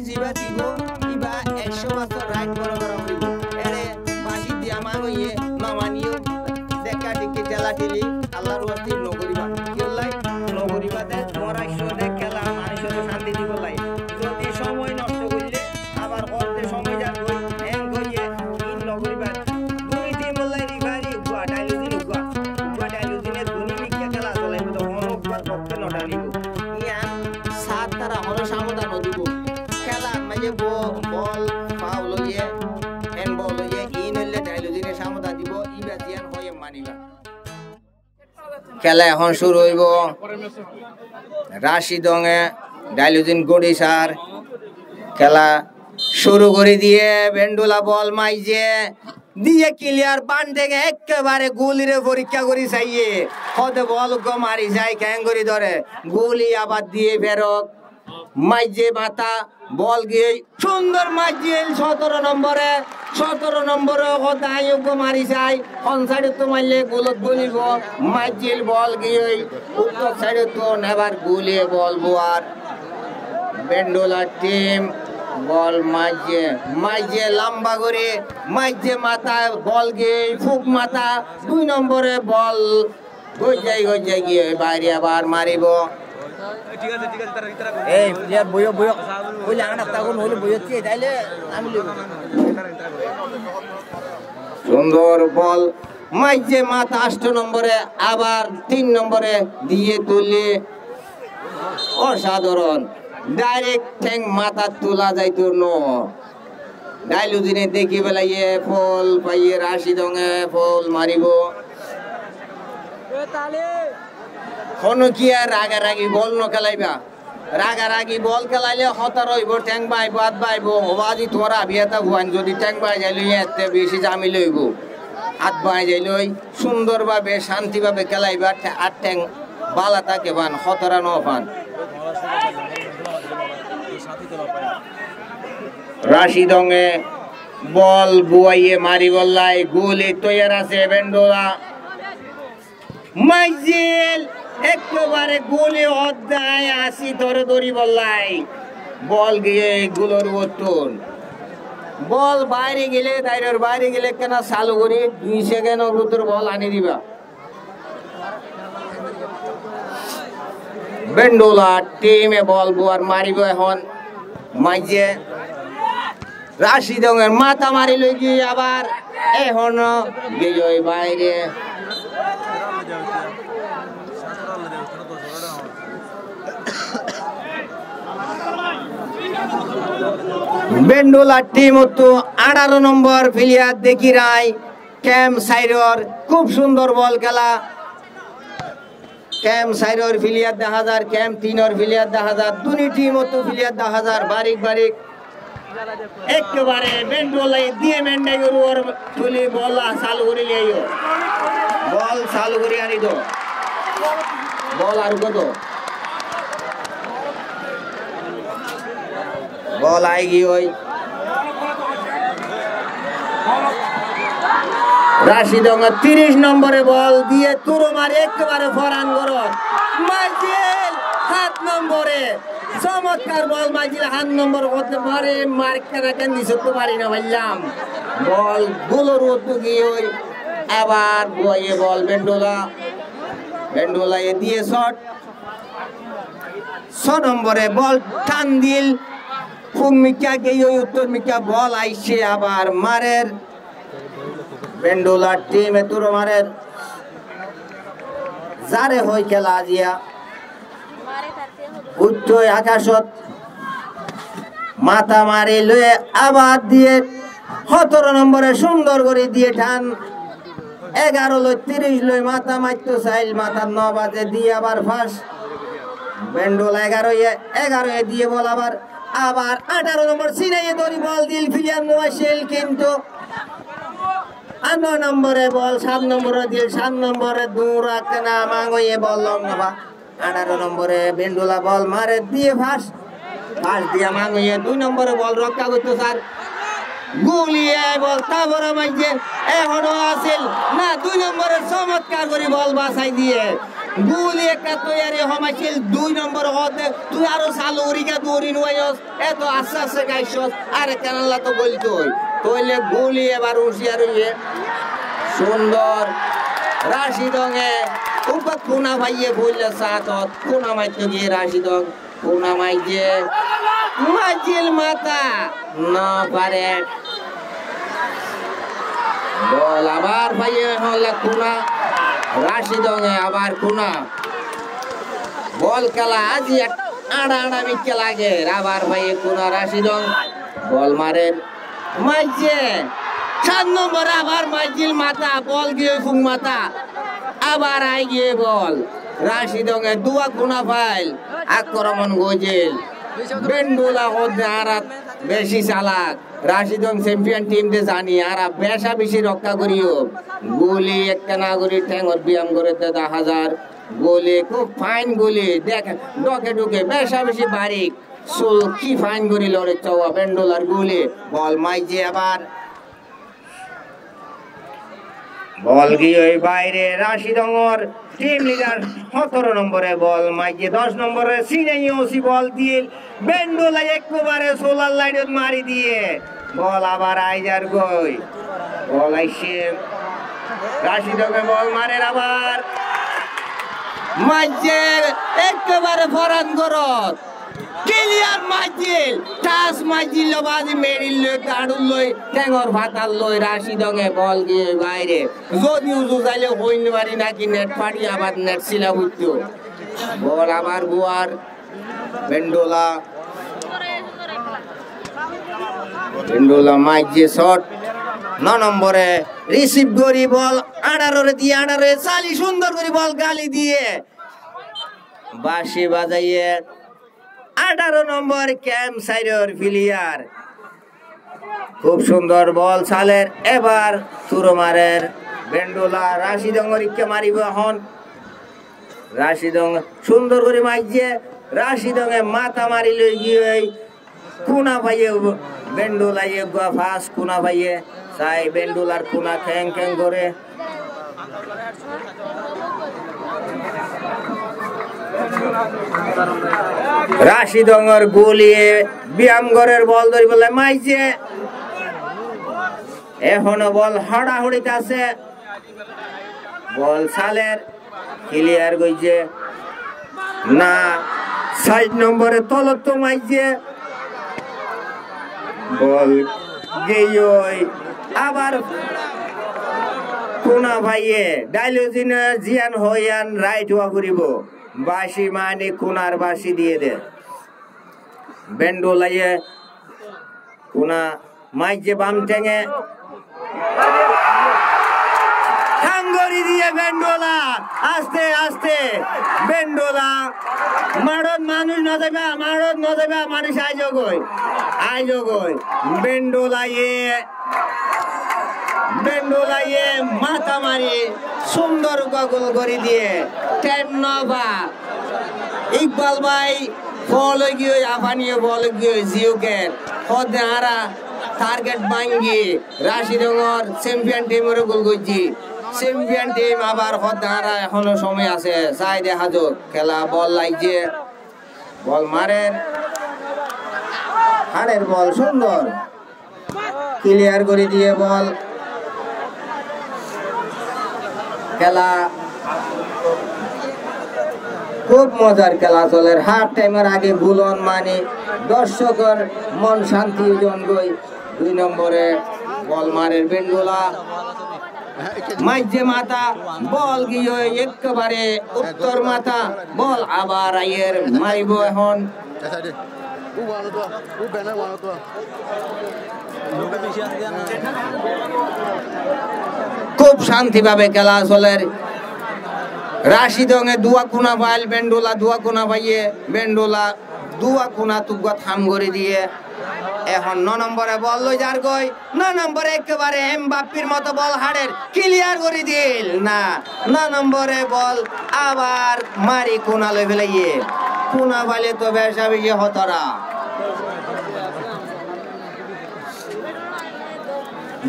জিবা দিব ইবা 100 বছর রাইট বড় বড় হইব এরে বাসি দিয়া মানইয়ে নমানিও দেখা দেখি ঠেলা ঠেলি আল্লাহর ওয়াস্তে নগরিবা কিল্লাই নগরিবাতে মরা শোদে খেলা মানুষের শান্তি দিব লাই যদি সময় নষ্ট করলে আবার করতে সময় যাবে হ্যাং কইয়ে ইন নগরিবা দুই দিন বলাই রিভারি গুয়া ডাইলুজিনের দুনি মিক্কা খেলা চলাইব তো হনকবার পক্ষে নটালিব ইয়া সাত তারা হন সমাধান দিব খেলা মাঝে বল ফাউল হইয়ে হ্যান্ড বল হইয়ে ইন হইলে ডাইলুজিনের সমাধান দিব ইবা জিয়ান হয়ে মানিবা খেলা এখন শুরু হইব রাশিদঙ্গে ডাইলুজিন গড়িসার খেলা শুরু করে দিয়ে বেন্ডুলা বল মাইজে দিয়ে ক্লিয়ার পান থেকে একেবারে গুলিরে পরীক্ষা করি চাইয়ে হতে বল মারি যায় ক্যাং করি ধরে গুলি আবার দিয়ে ফেরত মাইজে মাথা বল গিয়ে সুন্দর মাইজেল 17 নম্বরে কথা আয়োগ্য মারি যায় কোন সাইডে তো মারলে গোলত বলিব মাইজেল বল গিয়ে উত্তর সাইডে তো নেবার গুলিয়ে বল বোয়ার বেন্ডোলা টিম বল মাইজে লম্বা করে মাইজে মাথা বল গিয়ে ফুক মাথা 2 নম্বরে বল গজাই গিয়ে বাইরে আবার মারিব ঠিক আছে এই প্লেয়ার বইও ওই লাগানা তখন হলো বইছি তাইলে আমি লিব সুন্দর বল মাইজে মাথা 8 নম্বরে আবার 3 নম্বরে দিয়ে তুলে অসাধারণ ডাইরেক্ট ঠ্যাং মাথা তোলা যাইতো না ডাইলুজিনে দেখি বেলাইয়ে ফল পাইয়ে রাশিদঙ্গে ফল মারিব কোনো কি আর রাগারাগি বল ন খেলাইবা রাগারাগি বল খেলাইলে হতার হইব ঠ্যাং বাইব হাত বাইব হবাদি তোরা বিয়াতা ভুয়ান যদি ঠ্যাং বাই যাইলে এতে বেশি জামি লইব হাত বাই যাইলই সুন্দরভাবে শান্তিভাবে খেলাইবা আর ঠ্যাং বালা থাকে বান হতরা ন পান রাশিদঙ্গে বল বুয়াইয়ে মারি বললাই গুলি তৈয়ার আছে বেন্ডোলা মাইজেল একেবারে গুলি অধ্যায় আসি ধরে ধরি বললাই বল গিয়ে গুলোর বর্তন বল বাইরে গেলে কেন চালু করি 2 সেকেন্ড অগ্রতর বল আনি দিবা বেন্ডোলা টিমে বল বুয়ার মারিব এখন মাইজে রাশিদঙ্গের মাথা মারি লই গিয়ে আবার এখন গিয়ে বাইরে বেন্ডোলা টিম তো 18 নম্বর প্লেয়ার দেখি রাই ক্যাম সাইরর খুব সুন্দর বল খেলা ক্যাম সাইরর প্লেয়ার 10000 ক্যাম 3 প্লেয়ার 10000 দুই টিম তো প্লেয়ার 10000 বারিক একেবারে বেন্ডোলাই দিয়ে মেন্ডাই ওর তুলি বল চালু করে লিয়াইও বল চালু করে আনি দো বল আর কত বল আই গই ওই রাশিদঙ্গা 30 নম্বরে বল দিয়ে তুরো মারে একেবারে ফরান করো মাইজেল 7 নম্বরে চমৎকার বল মাইজেল 7 নম্বর করতে পারে মার্ক কেন নিতে পারি না বললাম বল গোলর উত্তর গিয়ে ওই আবার বয়ে বল বেন্ডোলা দিয়ে শট 6 নম্বরে বল টান দিল ফুক মিকা গিয়ে ওই উত্তর মিকা বল আইছে আবার মারের বেন্ডোলা টিমে তুরো মারের যারে হই খেলা আজিয়া উচ্চই আকাশত মাথা মারি লয়ে আবার দিয়ে 17 নম্বরে সুন্দর করে দিয়ে টান 11 লই 30 লই মাথা মারতো চাইল মাথা 9 বাজে দিয়ে আবার ফাঁস বেন্ডোলা 11 দিয়ে বল আবার 18 নম্বর সিনাইয়ে দড়ি বল দিল ফিলিয়ান নোয়াশেল কিন্তু 9 নম্বরে বল 7 নম্বরে দিল 7 নম্বরে দূর রাখনা মাঙ্গয়ে বল লঙ্গবা 18 নম্বরে বেন্ডোলা বল মারে দিয়ে ফাঁস দিয়া মাঙ্গয়ে 2 নম্বরে বল রক্ষা করতে স্যার গুলিয়ে বল তারপরে মাইজে এখনো আসিল না 2 নম্বরে চমৎকার করে বল বাছাই দিয়ে গুলি একটা তৈরি হমাইছিল 2 নম্বর হতে তুই আরো চালু উড়িকা দৌড়ি নয়স এত আস্তে আস্তে গাইছস আরে কেনালা তো বলতোই তইলে গুলি এবার উড়িয়া রইয়ে সুন্দর রাশিদঙ্গে উপা কোনা ভাইয়ে বললে সাতত কোনা মাইতো গিয়ে রাশিদং কোনা মাইজে মাজিল মাতা না পারে বল আবার ভাইয়ে হলে কোনা রাশিদঙ্গে আবার কোনা বল খেলা আজ আড়া আড়া মিকে লাগে আবার ভাইয়ে কোনা রাশিদং বল মারে মাইজে 7 নম্বর আবার মাজিল মাতা বল গিয়ে ফুং মাতা আবার আই গিয়ে বল রাশিদঙ্গে দুয়া কোনা ফাইল আক্রমণ গজিল বেন্ডুলা হতে আরাত বেশি চালাক রাশিদং চ্যাম্পিয়ন টিম দে জানি আর বেশা বেশি রক্ষা করিও গোলি একটা না করি ঠ্যাঙর ব্যায়াম করে 10,000 গোলি খুব ফাইন গোলি দেখ ডকে ডুকে বেশা বেশি বারিক সুল কি ফাইন করি লড়ে চাওয়া বেন্ডুলার গোলি বল মাইজে আবার বল গিয়ে ওই বাইরে রাশিদঙ্গর টিম লিডার 17 নম্বরে বল মাইকে 10 নম্বরে সিনাইওসি বল দিয়ে বেন্ডুলা একবারে সোলার লাইনত মারি দিয়ে বল আবার আইজার গই বল আইছে রাশিদঙ্গে বল মারে আবার মাইজে একবারে ফরান করত ক্লিয়ার মাইজিল টাস মাইজিল বাজি মেরিল লই কাড়ুল লই ঠ্যাঙর ভাতাল লই রাশিদঙ্গে বল গিয়ে বাইরে যদি উজু যাইলে হইন পারি নাকি নেট ফাটি আবার নেট সিলা হইতো বল আবার বুয়ার বেন্ডোলা মাইজে শট 9 নম্বরে রিসিভ করি বল 18 দিয়ে 18 চালি সুন্দর করে বল গালি দিয়ে বাঁশি বাজাইয়ে 18 নম্বর ক্যাম্প সাইডর প্লেয়ার খুব সুন্দর বল চালের এবার তুরমারের বেন্ডোলা রাশিদঙ্গর ইকে মারিব এখন রাশিদং সুন্দর করে মাইজে রাশিদঙ্গে মাথা মারি লই গিয়ে কোনা ভাইয়ে বেন্ডোলা এগুয়া ফাস কোনা ভাইয়ে চাই বেন্ডোলার কোনা খ্যাং খ্যাং করে রাশিদঙ্গর গোলিয়ে ব্যায়ামঘরের বল ধরি বলে মাইছে এখনো বল হড়াহড়িতে আছে বল সালের ক্লিয়ার গইছে না 60 নম্বরে তলত তো মাইছে বল গেই আবার কোনা ভাইয়ে ডাইলোজিন জিয়ান হইয়ান রাইট হওয়া করিব বাসি মানে কোনার বাসি দিয়ে দে বেন্ডোলাইয়ে কোনা মাইজে বাম টেঙে হাঙ্গরি দিয়ে বেন্ডোলা আস্তে আস্তে বেন্ডোলা মারদ মানুষ না যাবে মানুষ আইজ গই বেন্ডোলাইয়ে মাথা মারি সুন্দর গোল করে দিয়ে টাইম নবা ইকবাল ভাই বল গিয়ে আফানিয়ে বল গিয়ে জিওকে হদে হারা টার্গেট ভাঙ্গি রাশিদঙ্গর চ্যাম্পিয়ন টিমের গোল করছি চ্যাম্পিয়ন টিম আবার হদে হারা এখনো সময় আছে চাই দেখা যাক খেলা বল লাগছে বল মারে হাড়ের বল সুন্দর ক্লিয়ার করে দিয়ে বল খেলা খুব মজার খেলা চলে হাফ টাইমের আগে বুলন মানে দর্শকের মন শান্তি জনগই 2 নম্বরে বল মারের বেন্ডোলা মাইজে মাথা বল গিয়ে একেবারে উত্তর মাথা বল আবার আইয়ের মারিব এখন খুব শান্তিভাবে খেলা চলে রাশিদঙ্গে দুয়া কোনা পাইল বেন্ডোলা দুয়া কোনা পাইয়ে বেন্ডোলা দুয়া কোনা তুগা থাম করে দিয়ে এখন 9 নম্বরে বল লই যার গই 9 নম্বরে একেবারে এমবাপ্পির মতো বল হাড়ের ক্লিয়ার করে দিল না 9 নম্বরে বল আবার মারি কোনা লই ফেলাইয়ে কোনা পাইলে তো বেশা বেশি হতরা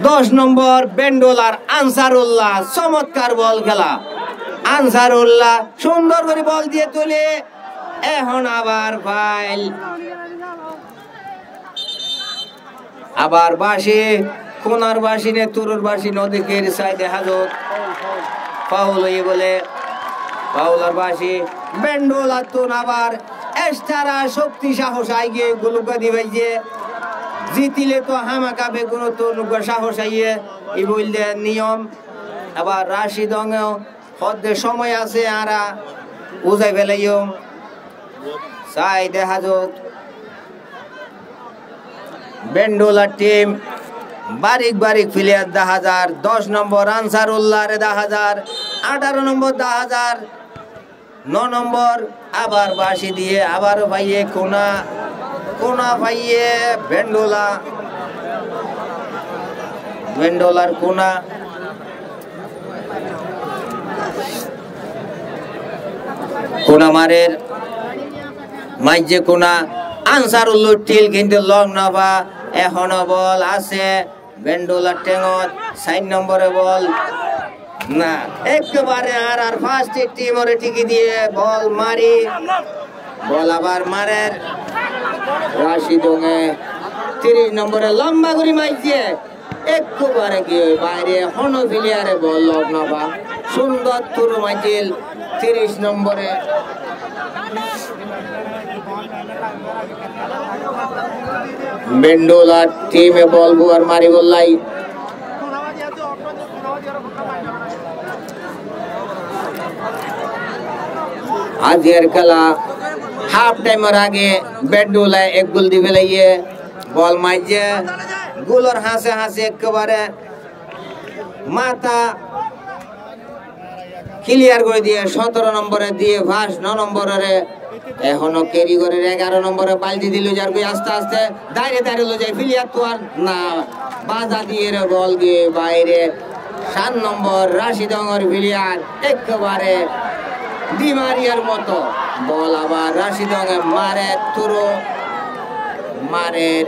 10 নম্বর বেন্ডোলার আনসারুল্লাহ চমৎকার বল খেলা আনসারুল্লাহ সুন্দর করে বল দিয়ে তুলে এখন আবার ফাইল, আবার বাসি কোনার বাসি নে তুরুর বাসি নদীকের সাইডে হাজত ফাউল হয়ে বলে ফাউলার বাসি বেন্ডুলা তুন আবার এক্সট্রা শক্তি সাহস আইগে গুলুকা দিবাইছে জিতিলে তো হামাকা বেগুন তো নুকা সাহস আইয়ে এই বললে নিয়ম। আবার রাশিদ হদ্দে সময় আছে আরা উজাই ফেলাইও চাই দেখা যাক বেন্ডুলার টিম বারিক বারিক প্লেয়ার 10,000, 10 নম্বর আনসারুল্লাহ রে 10,000, 18 নম্বর 10,000, 9 নম্বর আবার বাসি দিয়ে আবারও পাইয়ে কোনা কোনা পাইয়ে বেন্ডুলার কোনা কোনা মারের মাইজে কোনা আনসারুল্লাহ টিল কিন্তু লং নভা এখনো বল আছে বেন্ডুলার টেঙত 4 নম্বরে বল না একেবারে আর ফার্স্ট টিমরে ঠিকই দিয়ে বল মারি বল আবার মারের রাশিদঙ্গে 30 নম্বরে লম্বা করে মাইছে একেবারে গিয়ে বাইরে হন ফিলিয়ারে বল লগ নভা সুন্দর তুরু মাইছিল 30 নম্বরে বেন্ডুলার টিমে বল বুয়ার মারি বললাই আজকের খেলা হাফ টাইমের আগে বেন্ডুলা এক গোল দিয়ে ফেলাইয়ে বল মাইছে গোলর হাসে হাসে একেবারে মাথা ক্লিয়ার করে দিয়ে 17 নম্বরে দিয়ে ফাঁস 9 নম্বরে এখনো ক্যারি করে 11 নম্বরে বালতি দিল যার আস্তে আস্তে দাঁড়িয়ে দাঁড়িয়ে লো যায় ফিলিয়ার তো আর না বাধা দিয়ে বল গিয়ে বাইরে 7 নম্বর রাশিদঙ্গর ফিলিয়ার একেবারে ডিমারিয়ার মতো বল আবার রাশিদঙ্গে মারে তুরো মারের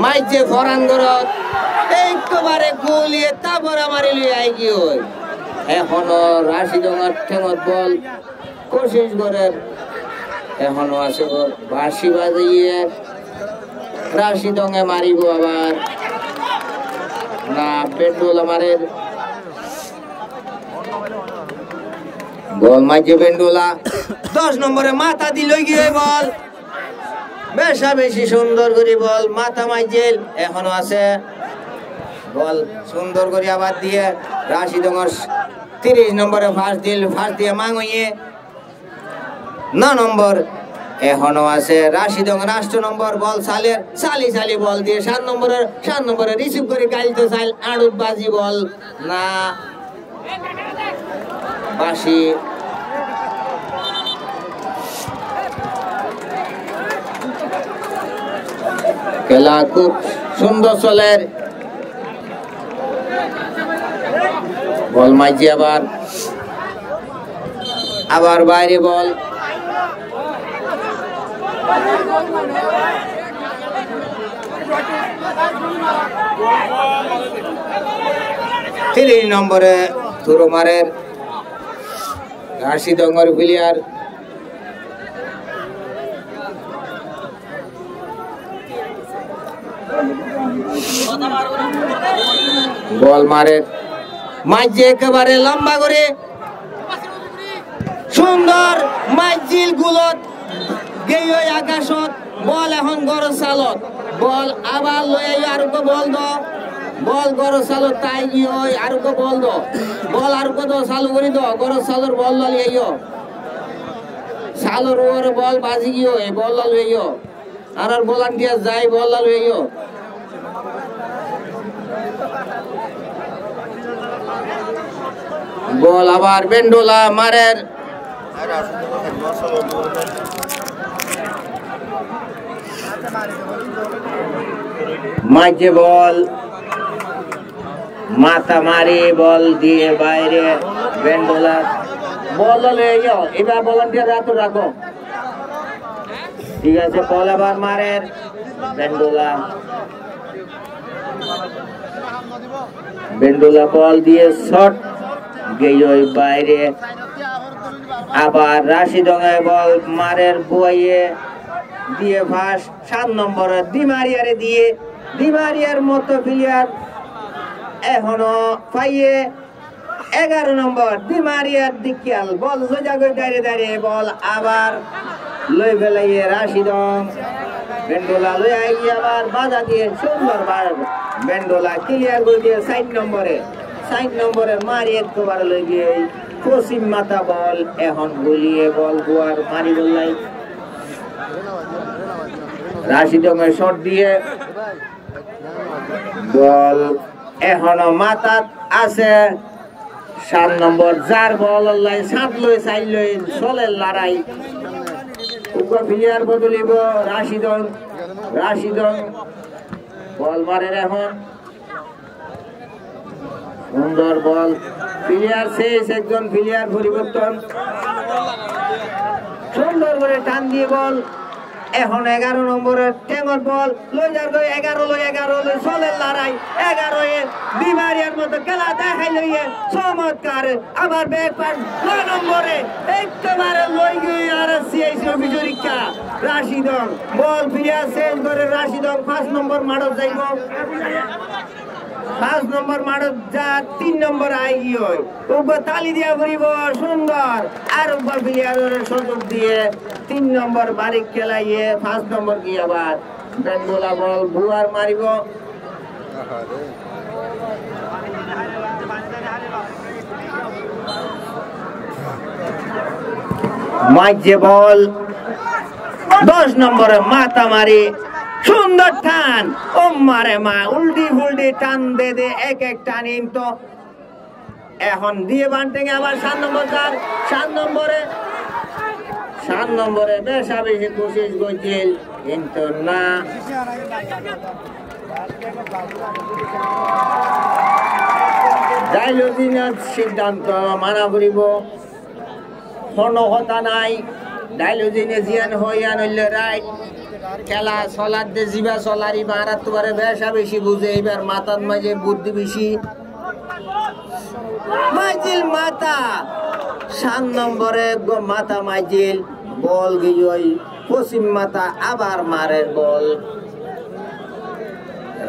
মাইজে ফরানগরত একেবারে গুলিয়ে তারপরে মারিলি আই কি হয় এখনো রাশিদঙ্গর ঠেঙত বল কোশিশ করে এখনো আছে বাঁশি বাজিয়ে রাশিদঙ্গে মারিব আবার না বেন্ডুলা মারের বল মাইজে বেন্ডুলা 10 নম্বরে মাথা দিল গিয়ে বল বেশা বেশি সুন্দর করে বল মাথা মাইজেল এখনো আছে বল সুন্দর করে আবার দিয়ে রাশিদঙ্গর 30 নম্বরে ফার্স্ট দিয়ে মাঙ্গিয়ে 9 নম্বর এখনো আছে রাশিদঙ্গ 8 নম্বর বল সালি বল দিয়ে 7 নম্বরে রিসিভ করে গাইতে চাইল আড়ুত বাজি বল না বাসি খেলা খুব সুন্দর চলের বল মাইজি আবার বাইরে বল 3 নম্বরে তুরো মারের রাশিদঙ্গর প্লেয়ার বল মারে মাইজি একেবারে লম্বা করে সুন্দর মাইজিল গুলত গেই আকাশত বল এখন গরজ চালত বল আবার লই আর বল দো বল গরজ চালত তাই গিয়ে আর বল দো বল আর চালু করে দো গরজ চালর বল লালি আইও চালর ওর বল বাজি গিয়ে বল লালু আইও আর বলান দিয়া যাই বল লালু আইও বল আবার বেন্ডুলা মারের মাঝে বল মাথা মারি বল দিয়ে বাইরে বেন্ডুলা বল এবার বলন্টিয়ার রাখো ঠিক আছে বল আবার মারের বেন্ডুলা বল দিয়ে শট গেই বাইরে আবার রাশিদঙ্গে বল মারের বইয়ে দিয়ে ফাঁস 7 নম্বরে দিমারিয়ারে দিয়ে দিমারিয়ার মতো প্লেয়ার এখনো পাইয়ে 11 নম্বর দিমারিয়ার দিকিয়াল বল সোজা করে দাঁড়িয়ে বল আবার লই ফেলাইয়ে রাশিদং বেন্ডোলা লই আইয়ে আবার বাধা দিয়ে সুন্দর বেন্ডোলা ক্লিয়ার করে দিয়ে 60 নম্বরে মারি একবার লই গিয়ে পশ্চিম মাথা বল এখন গুলিয়ে বল গুয়ার মারি বললাই রাশিদঙ্গের শট দিয়ে বল এখনো মাথাত আছে 7 নম্বর যার বল লাই 7 লই 4 লই চলের লড়াই উপর প্লেয়ার বদলিব রাশিদং বল মারে এখন সুন্দর বল প্লেয়ার শেষ একজন প্লেয়ার পরিবর্তন সুন্দর করে টান দিয়ে বল এখন 11 নম্বরের টেঙ্গর বল লই যার গই 11 লই চলের লড়াই 11 এ দিমারিয়ার মতো খেলা দেখাই লইয়ে চমৎকার আবার ব্যাক পাস 9 নম্বরে একবারে লই গই আর সিআইসি বিজরিকা রাশিদং বল প্লেয়ার শেষ করে রাশিদং 5 নম্বর মারো যাইব 5 নম্বর মারো যা 3 নম্বর আই গই উপর তালি দিয়া করিব সুন্দর আর উপর প্লেয়ারের সুযোগ দিয়ে 3 নম্বর বারিক খেলাইয়ে 5 নম্বর কি আবার বেঙ্গলা বল বুয়ার মারিব মাঝে বল 10 নম্বরে মাথা মারি সুন্দর টান ও মারে মা উল্টি ফুলটি টান দে এক টান তো এখন দিয়ে বানতে আবার 7 নম্বরে বেশা বেশি কোশিশ করছিল কিন্তু না ডাইলজিনের সিদ্ধান্ত মানা করিব কোনো কথা নাই ডাইলজিনে জিয়ান হইয়া নইলে রাইট খেলা চলার দে জিবা চলারি মারাত তোমারে বেশা বেশি বুঝে এবার মাথার মাঝে বুদ্ধি বেশি মাইজিল মাথা 7 নম্বরে মাথা মাইজিল বল গিয়ে পশ্চিম মাথা আবার মারের বল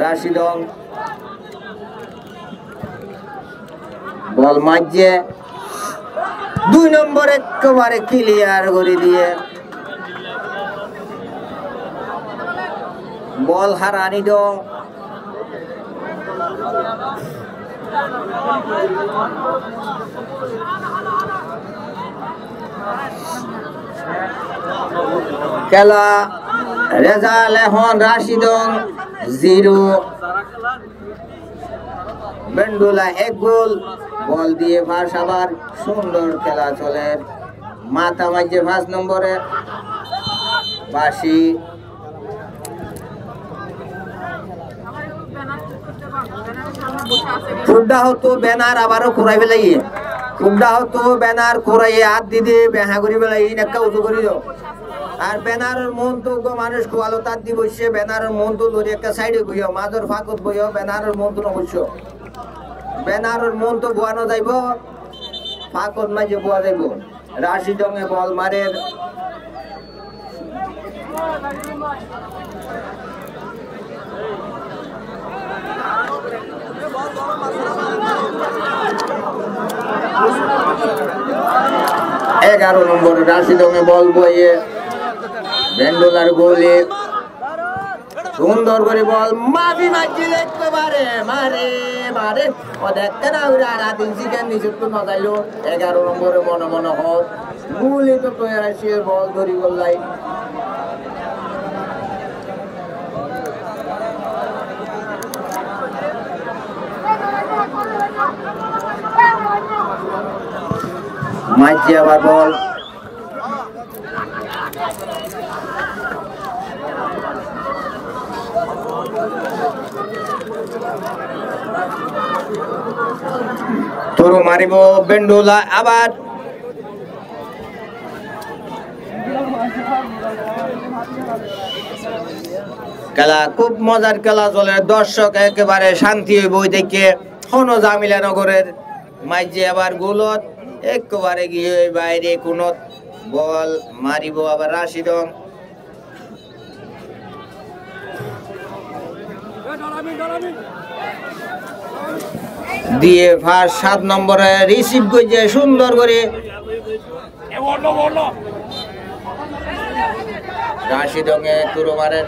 রাশিদং বল মাঝে 2 নম্বরে একেবারে ক্লিয়ার করে দিয়ে বল হারানি দং খেলা রেজাল্ট এখন রাশিদং 0 বেন্ডুলা 1 গোল বল দিয়ে ফাঁস আবার সুন্দর খেলা চলে মাথা মাঝে 5 নম্বরে বাসি ফুডা হতো ব্যানার আবারও কুড়াই বেলাইয়ে ফুডা হতো ব্যানার কুড়াইয়ে হাত দিদি বেহা করি বেলাই একটা উঁচু করি দাও আর ব্যানারের মন তো মানুষ খোয়ালো তার দি বসে ব্যানারের মন তো ধরে একটা সাইডে বইও মাঝের ফাঁকত বইও ব্যানারের মন তো নবশ্য ব্যানারের মন তো বোয়ানো যাইব ফাঁকত মাঝে বোয়া যাইব রাশিদঙ্গে বল মারের এগারো নম্বর রাশিদঙ্গে বল বইয়ে বেন্ডোলার গোলে সুন্দর করে বল মাফি মারছিল একেবারে মারে মারে ও দেখতে না ওরা রাতিন চিকেন নিষিদ্ধ না যাইলো 11 নম্বরে মনে মনে হোক গুলি তো তৈরি আসে বল ধরি বললাই মাঝে আবার বল তোর মারিব বেন্ডোলা আবার খেলা খুব মজার খেলা চলে দর্শক একেবারে শান্তি হইব দেখে কোনো জামিলা নগরের মাইজে আবার গোলত একবারে গিয়ে বাইরে কোন বল মারিব আবার রাশিদং দিয়ে ফার্স্ট 7 নম্বরে রিসিভ করে সুন্দর করে রাশিদং এ তুরো মারেন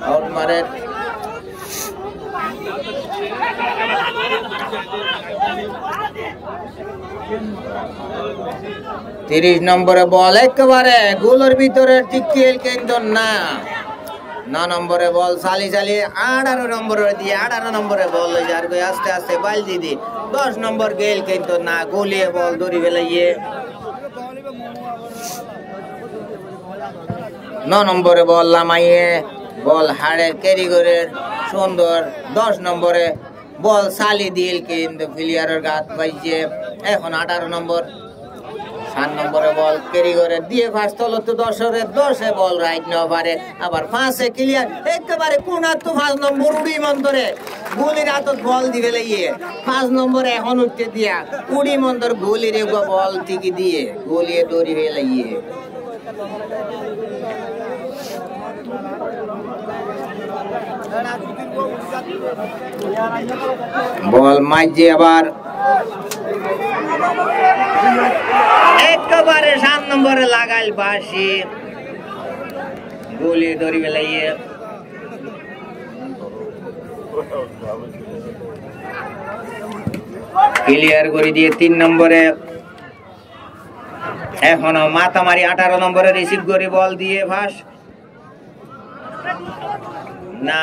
আউট মারেন 30 নম্বরে বল একেবারে গোলের ভিতরে টিকেল কিন্তু না 9 নম্বরে বল চালি 18 নম্বরে দিয়ে 18 নম্বরে বল যার কই আস্তে আস্তে বাল দিদি 10 নম্বর গেল কিন্তু না গোলিয়ে বল দড়ি ফেলাইয়ে 9 নম্বরে বল লামাইয়ে বল হাড়ের ক্যারি করে সুন্দর 10 নম্বরে বল চালি দিল কিন্তু প্লেয়ারের গাত পাইছে এখন 18 নম্বর 7 নম্বরে বল ক্যারি করে দিয়ে ফার্স্ট হলো তো 10 বল রাইট না পারে আবার 5 ক্লিয়ার একেবারে কোনা তো 5 নম্বর উড়ি মন্তরে গোলির হাতত বল দিবে লাইয়ে 5 নম্বরে এখন উঠতে দিয়া উড়ি মন্তর গোলির বল ঠিকই দিয়ে গোলিয়ে দড়ি হয়ে লাইয়ে বল মাইজে আবার একেবারে 7 নম্বরে লাগাইল বাসি গোলি দড়ি বেলাইয়ে ক্লিয়ার করে দিয়ে 3 নম্বরে এখনো মাতামারি 18 নম্বরে রিসিভ করে বল দিয়ে ফাঁস না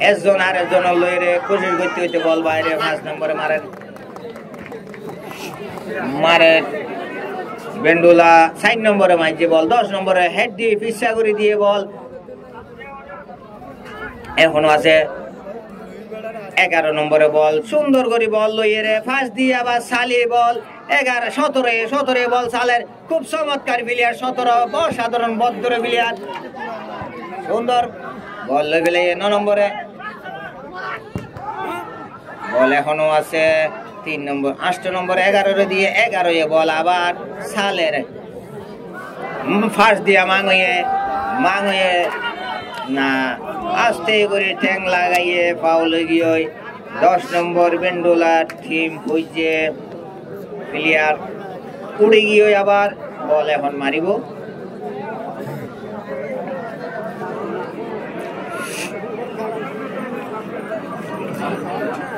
একজন আর একজন লইরে কোশিশ করতে হইতে বল বাইরে 5 নম্বরে মারে বেন্ডুলা 4 নম্বরে মাইছে বল 10 নম্বরে হেড দিয়ে পিছা করে দিয়ে বল এখনো আছে 11 নম্বরে বল সুন্দর করে বল লইরে ফাঁস দিয়ে আবার সালি বল 17 বল সালের খুব চমৎকার প্লেয়ার 17 অসাধারণ বদ্র প্লেয়ার সুন্দর বল লইলে 9 নম্বরে বল এখনো আছে 3 নম্বর 8 নম্বর 11 দিয়ে 11 বল আবার সালের ফার্স্ট দিয়া মাঙয়ে না আস্তে করে ট্যাং লাগাইয়ে ফাউল গিয়ে 10 নম্বর বেন্ডোলা টিম হইছে প্লেয়ার উড়ে গিয়ে আবার বল এখন মারিব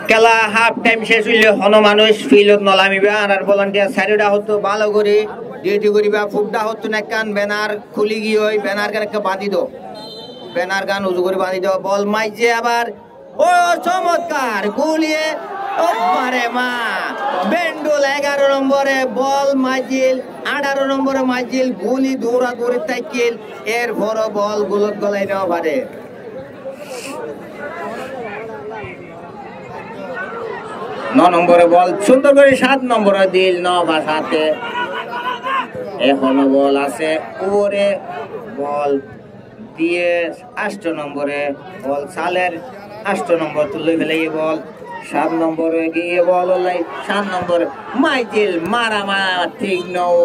খেলা হাফ টাইম শেষ হইলে হন মানুষ ফিল্ডত নলামিবা আর ভলান্টিয়ার সাইডটা হতো ভালো করে ডিউটি করিবা ফুটটা হতো না কান ব্যানার খুলি গিয়ে ব্যানার গান একটা বাঁধি দো ব্যানার গান উজু করে বাঁধি দাও বল মাইজে আবার ও চমৎকার গুলিয়ে ওপারে মা বেন্ডুল 11 নম্বরে বল মাইজিল 18 নম্বরে মাইজিল গুলি দৌড়া দৌড়ে তাইকেল এর বড় বল গুলত গলাই নেওয়া পারে নম্বরে বল সুন্দর করে 7 নম্বরে দিল 9 বা 7 এখনো বল আছে উপরে বল দিয়ে 8 নম্বরে বল সালের 8 নম্বর তুলে ফেলে বল 7 নম্বরে গিয়ে বল 7 নম্বর মাইজিল মারামা ঠিক নও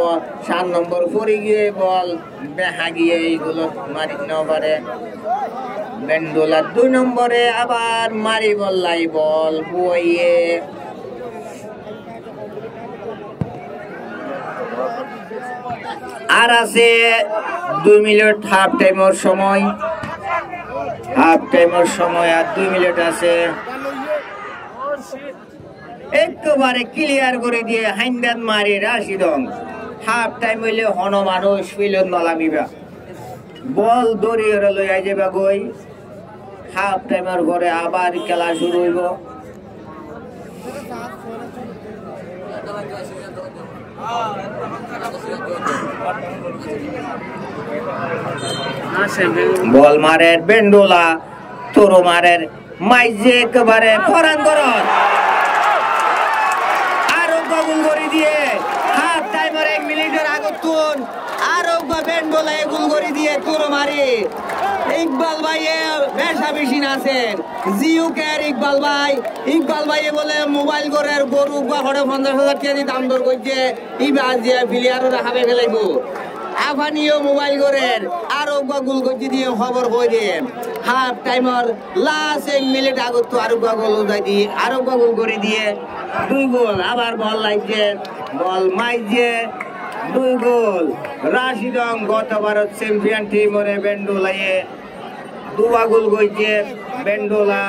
7 নম্বর পরে গিয়ে বল বেহা গিয়ে এইগুলো মারি নাও পারে বেন্ডোলা 2 নম্বরে আবার মারি বললাই বল বইয়ে আর আছে 2 মিনিট হাফ টাইমের সময় আর 2 মিনিট আছে একবারে ক্লিয়ার করে দিয়ে হাইন্দান মারি রাশিদং হাফ টাইম হইলে হন মানুষ ফিল্ডত নলামিবা বল দড়িয়ে লইয়া যাবা গই হাফ টাইমের পরে আবার খেলা শুরু হইব বল মারের বেন্ডোলা তোরো মারের মাইজে একেবারে ফরান করত আরো গোল করে দিয়ে হাফ টাইমের 1 মিনিটের আগত তুন আরো বেন্ডোলা গোল করে দিয়ে তুরো মারি ইকবাল ভাইয়ে বেশা বেশি আছেন জিউকের ইকবাল ভাইয়ে বলে মোবাইল করে গরু বা 50,000 টাকা দিয়ে দাম দর করছে ইবাজ দিয়ে প্লেয়ারও হাবে ফেলাইবো আফানিও মোবাইল করেন আরো গুল করতে দিয়ে খবর কই দেন হাফ টাইমার লাস্ট 1 মিনিট আগত তো আরো গোল উঠাই দিয়ে আরো গোল করে দিয়ে 2 গোল আবার বল লাগছে বল মাইজে 2 গোল রাশিদং গত ভারত চ্যাম্পিয়ন টিমরে বেন্ডোলায়ে 2 গোল কইছে বেন্ডোলা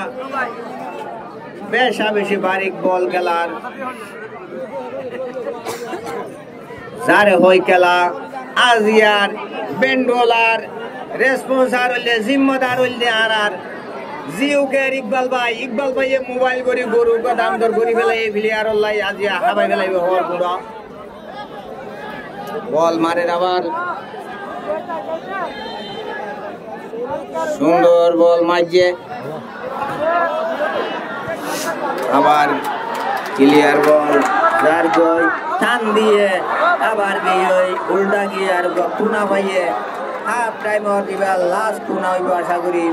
বেশা বেশি বারিক বল খেলার যারে হই খেলা আজিয়ার বেন্ডোলার রেসপন্সার হইলে জিম্মেদার হইলে আর জিউকের ইকবাল ভাইয়ে মোবাইল করে গরু দাম দর করি ফেলাই এই প্লেয়ার লাই আজিয়া হাবাই ফেলাই হওয়ার পুরো বল মারে আবার সুন্দর বল মারছে আবার ক্লিয়ার বল যার গই টান দিয়ে আবার গিয়ে উল্টা গিয়ে আর পুনা ভাইয়ে হাফ টাইমর দিবা লাস্ট পুনা হইব আশা করি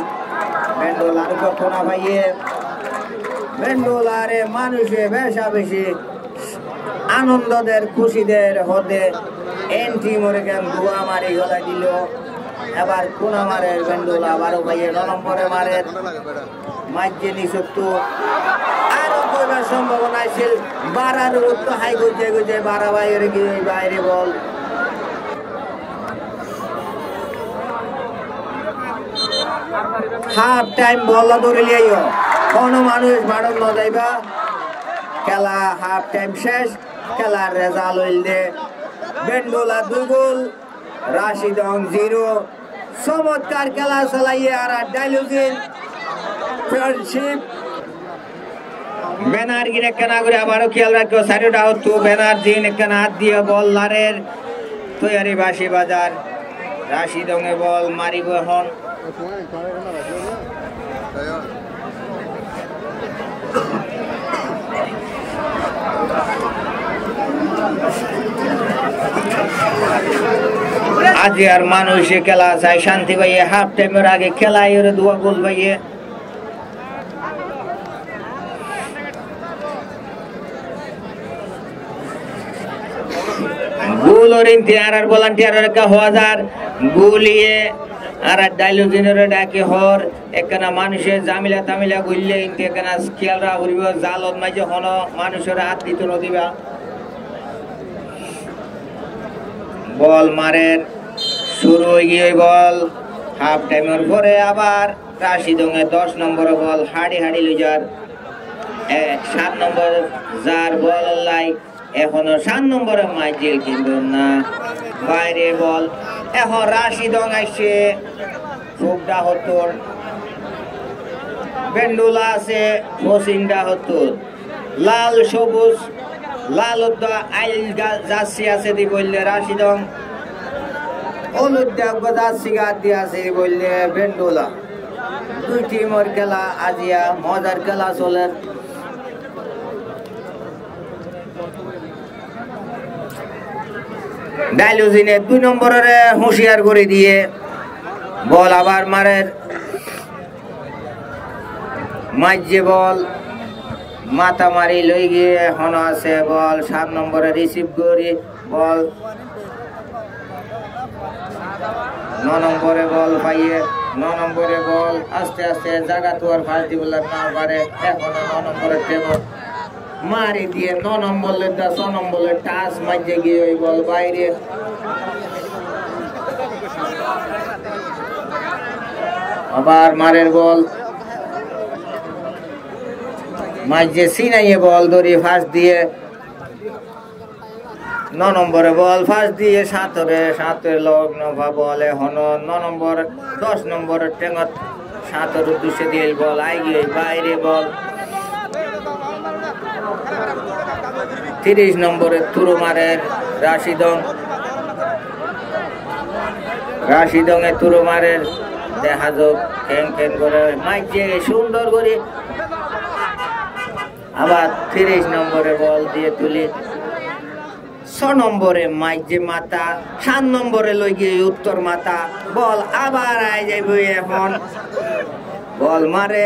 বেন্ডোলার পুনা ভাইয়ে বেন্ডোলারে মানুষে বেশা বেশি আনন্দদের খুশিদের হতে এন্টি মরে কেন ধোয়া মারি গলা দিল এবার পুনা মারে বেন্ডোলা 12 ভাইয়ে 9 নম্বরে মারে মাঝে নিচত্তু আরো কইবার সম্ভাবনা ছিল 12 এর উত্তর হাই গজে 12 বাইরে গিয়ে বাইরে বল হাফ টাইম বল ধরে লিয়াইও কোন মানুষ মারণ ন যাইবা খেলা হাফ টাইম শেষ খেলার রেজাল্ট হইল দে বেন্ডোলা 2 গোল রাশিদং 0 চমৎকার খেলা চালাইয়ে আর ডাইলুজিন ফ্রেন্ডশিপ ব্যানার গিনে কেনা করে আবারও খেয়াল রাখো সাইডটা হতো ব্যানার দিন কেনা হাত দিয়ে বল লারের তৈয়ারি বাসি বাজার রাশিদং এ বল মারিব এখন আজ আর মানুষে খেলা চাই শান্তি ভাইয়ে হাফ টাইমের আগে খেলায় ওরে 2 গোল ভাইয়ে গোল और इंतजार और वॉलंटियर का 1000 गोलिए আর ডাইলুজিনের ডাকে হর একখানা মানুষের জামিলা তামিলা গইলে একখানা খেয়ালরা হরিব জালত মাঝে হন মানুষের হাত দিত নদিবা বল মারের শুরু হয়ে গিয়ে বল হাফ টাইমের পরে আবার রাশিদংয়ে 10 নম্বর বল হাড়ি লইজার 7 নম্বর যার বল লাই এখনো 7 নম্বরে মাইজেল কিন্তু না বাইরে বল এখন রাশিদং আইছে ফুকডা হতো বেন্ডোলা আছে ফসিংডা হতো লাল সবুজ লাল আইল জার্সি আছে দি বললে রাশিদং হলুদ জার্সি গাছ দিয়ে আছে বললে বেন্ডোলা 2 টিমের খেলা আজিয়া মজার খেলা চলে ডাইলুজিনে 2 নম্বরের হুঁশিয়ার করে দিয়ে বল আবার মারের মাঝে বল মাথা মারি লই গিয়ে হন আছে বল 7 নম্বরে রিসিভ করে বল 9 নম্বরে বল পাইয়ে 9 নম্বরে বল আস্তে আস্তে জায়গা তো আর ফাঁস দিব না পারে এখন 9 নম্বরের টেবল মারি দিয়ে 9 নম্বরের 10 নম্বরের টাচ মাঝে গিয়ে ওই বল বাইরে আবার মারের বল মাঝে সিনাইয়ে বল ধরি ফাঁস দিয়ে 9 নম্বরে বল ফাঁস দিয়ে 7 লগ্ন বলে হন 9 নম্বর 10 নম্বরের টেঙ্গত 7 উদ্দেশ্যে দিয়ে বল আই গিয়ে বাইরে বল 30 নম্বরে তুরু মারের রাশিদং এ তুরু মারের দেখা যাক কেন করে মাইজে সুন্দর করে আবার 30 নম্বরে বল দিয়ে তুলি 6 নম্বরে মাইজে মাথা 7 নম্বরে লই গিয়ে উত্তর মাথা বল আবার আই যাইব এখন বল মারে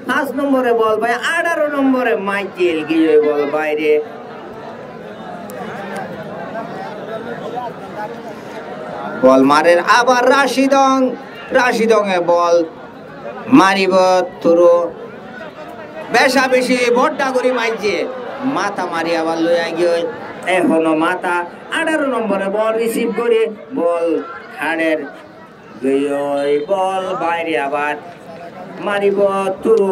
5 নম্বরে বল ভাই 18 নম্বরে মাইকেল গিয়ে বল বাইরে বল মারের আবার রাশিদং এ বল মারিব তুরো বেশা বেশি বড়টা করি মাইজে মাথা মারি আবার লইয়া গিয়ে এখনো মাথা 18 নম্বরে বল রিসিভ করে বল হাড়ের বল বাইরে আবার মারিব তুরো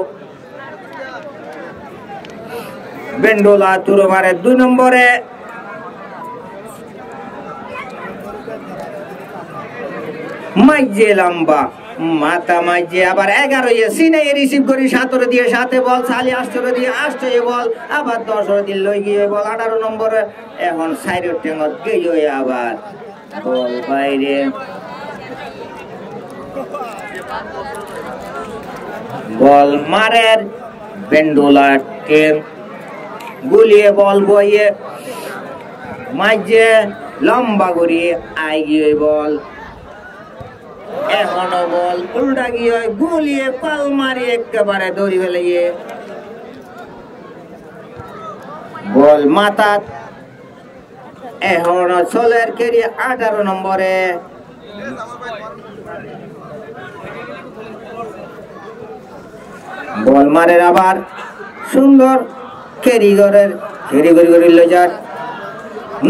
বেন্ডোলা তুরো মারে 2 নম্বরে মাইজে লম্বা মাথা মাইজে আবার 11 সিনে রিসিভ করি 17 দিয়ে 7 বল সালি 18 দিয়ে 8 বল আবার 10 দিয়ে লই গিয়ে বল 18 নম্বরে এখন সাইডের টেঙ্গত গিয়ে আবার বল বাইরে বল মারের বেন্ডোলার টিম গুলিয়ে বল বইয়ে মাইজে লম্বা করিয়ে আই গিয়ে বল এখনো বল উল্টা গিয়ে গুলিয়ে পাল মারি একেবারে দৌড়ি ফেলে গিয়ে বল মাথা এখনো চলের কেরি 18 নম্বরে বল মারের আবার সুন্দর কেরি করে লই যার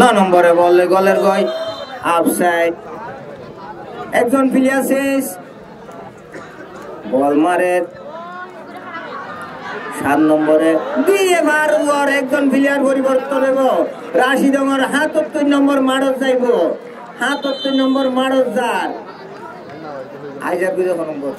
9 নম্বরে বল গোলের গয় অফসাইড একজন প্লেয়ার শেষ বল মারের 7 নম্বরে দিয়ে বারবার একজন প্লেয়ার পরিবর্তন হইব রাশিদঙ্গর 77 নম্বর মারত যাইব 77 নম্বর মারত যার আইজার কত নম্বর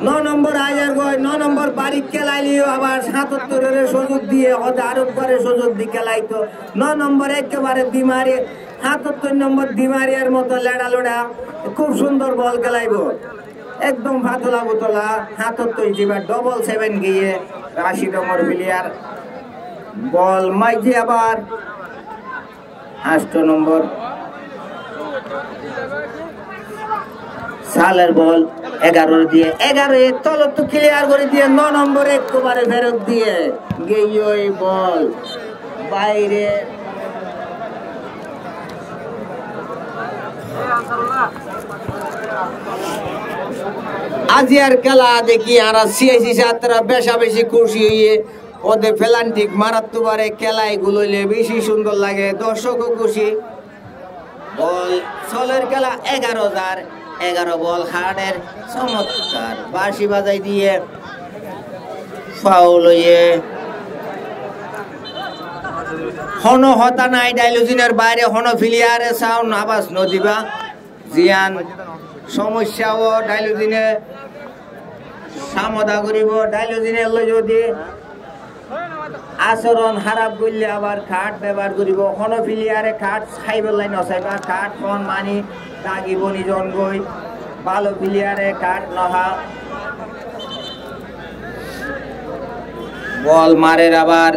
9 নম্বর আইজার গয় 9 নম্বর বাড়ি খেলাইলিও আবার 77 এর সুযোগ দিয়ে হতে আরো পরে সুযোগ দিয়ে খেলাইতো 9 নম্বর একেবারে দিমারি 77 নম্বর দিমারিয়ার মতো লেড়া লোড়া খুব সুন্দর বল খেলাইব একদম ফাতলা বোতলা 77 জিবা ডবল 7 গিয়ে রাশিদ নম্বর প্লেয়ার বল মাইজি আবার 8 নম্বর সালের বল 11 দিয়ে 11 তলত তো ক্লিয়ার করে দিয়ে 9 নম্বরে একবারে ফেরত দিয়ে গিয়ে বল বাইরে আজিয়ার খেলা দেখি আর সিআইসি ছাত্ররা বেশা বেশি খুশি হইয়ে ওদের ফেলান্টিক মারাত্মক পারে খেলায় গুলোইলে বেশি সুন্দর লাগে দর্শকও খুশি বল চলের খেলা 11 বল হার্ডের চমৎকার বাঁশি বাজাই দিয়ে ফাউল হইয়ে হন হতা নাই ডাইলুজিনের বাইরে হন ফিলিয়ারে সাউন্ড আবাস নদিবা জিয়ান সমস্যাও ডাইলুজিনে সামদা করিব ডাইলুজিনে যদি আচরণ খারাপ করলে আবার খাট ব্যবহার করিব হন ফিলিয়ারে খাট খাইব লাই নচাইবা খাট ফোন মানি দাগিব নিজন গই ভালো ফিলিয়ারে খাট নহা বল মারের আবার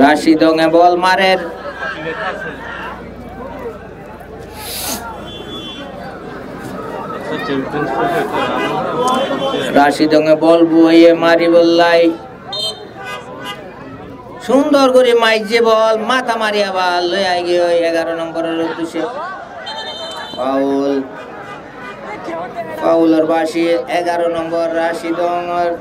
রাশিদঙ্গে বল মারের রাশিদঙ্গে বল বইয়ে মারি বললাই সুন্দর করে মাইজে বল মাথা মারি আবার লই আই গিয়ে 11 নম্বরের উদ্দেশ্যে ফাউলের বাসি 11 নম্বর রাশিদঙ্গের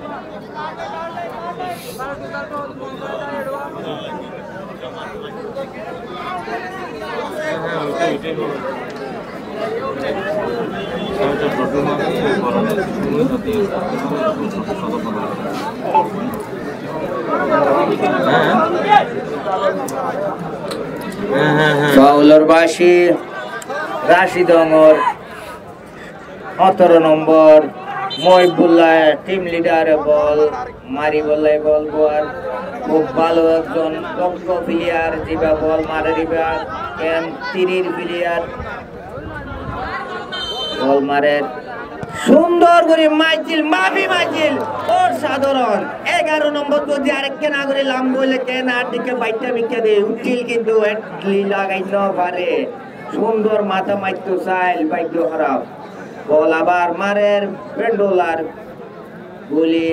ফাউলের বাসি রাশিদঙ্গর 17 নম্বর মহিবুল্লাহ টিম লিডার বল মারি বললাই বল গোয়ার খুব ভালো একজন দক্ষ প্লেয়ার যেবা বল মারে দিবা তিরির প্লেয়ার বল মারে সুন্দর করে মাইছিল মাফি মাইছিল ওর সাধারণ 11 নম্বর যদি আরেককে না করে লাম বলে কেন আর দিকে বাইটা বিকে দে উঠিল কিন্তু এটলি লাগাই না পারে সুন্দর মাথা মাইতো চাইল বাইদ্য খারাপ বল আবার মারের বেন্ডোলার গুলি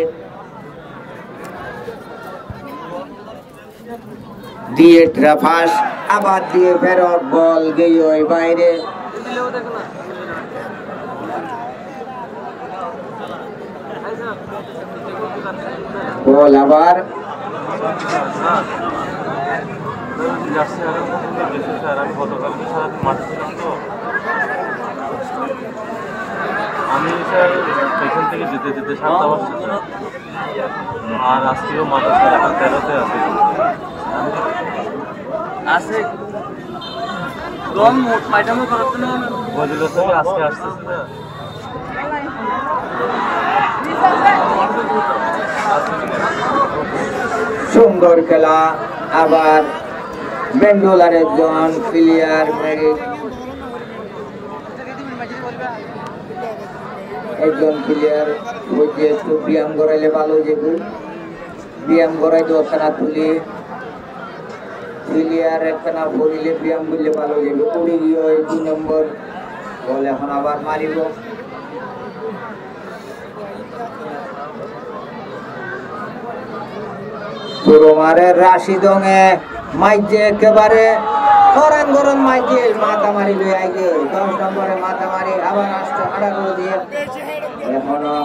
দিয়ে ট্রাফাস আবার দিয়ে ফেরত বল গই ওই বাইরে বল আবার আমি স্যার পেছন থেকে যেতে যেতে 7টা বাজছে আর আজকেও মাথা স্যার এখন 13তে আছে রং মাইটামো করতে না বলিল স্যার আজকে আসতেছে না সুন্দর খেলা আবার বেঙ্গলার একজন প্লেয়ার একজন প্লেয়ার বুঝে একটু ব্যায়াম করাইলে ভালো যাবে ব্যায়াম করাই তো একখানা তুলে প্লেয়ার একখানা পড়িলে ব্যায়াম করলে ভালো যাবে পড়ে গিয়ে 2 নম্বর বল এখন আবার মারিব পুরো মারে রাশিদঙে মাইজে একেবারে গরম গরম মাইজে মাথা মারি লই আইগে 10 নম্বরে মাথা মারি আবার 18 দিয়ে এখনো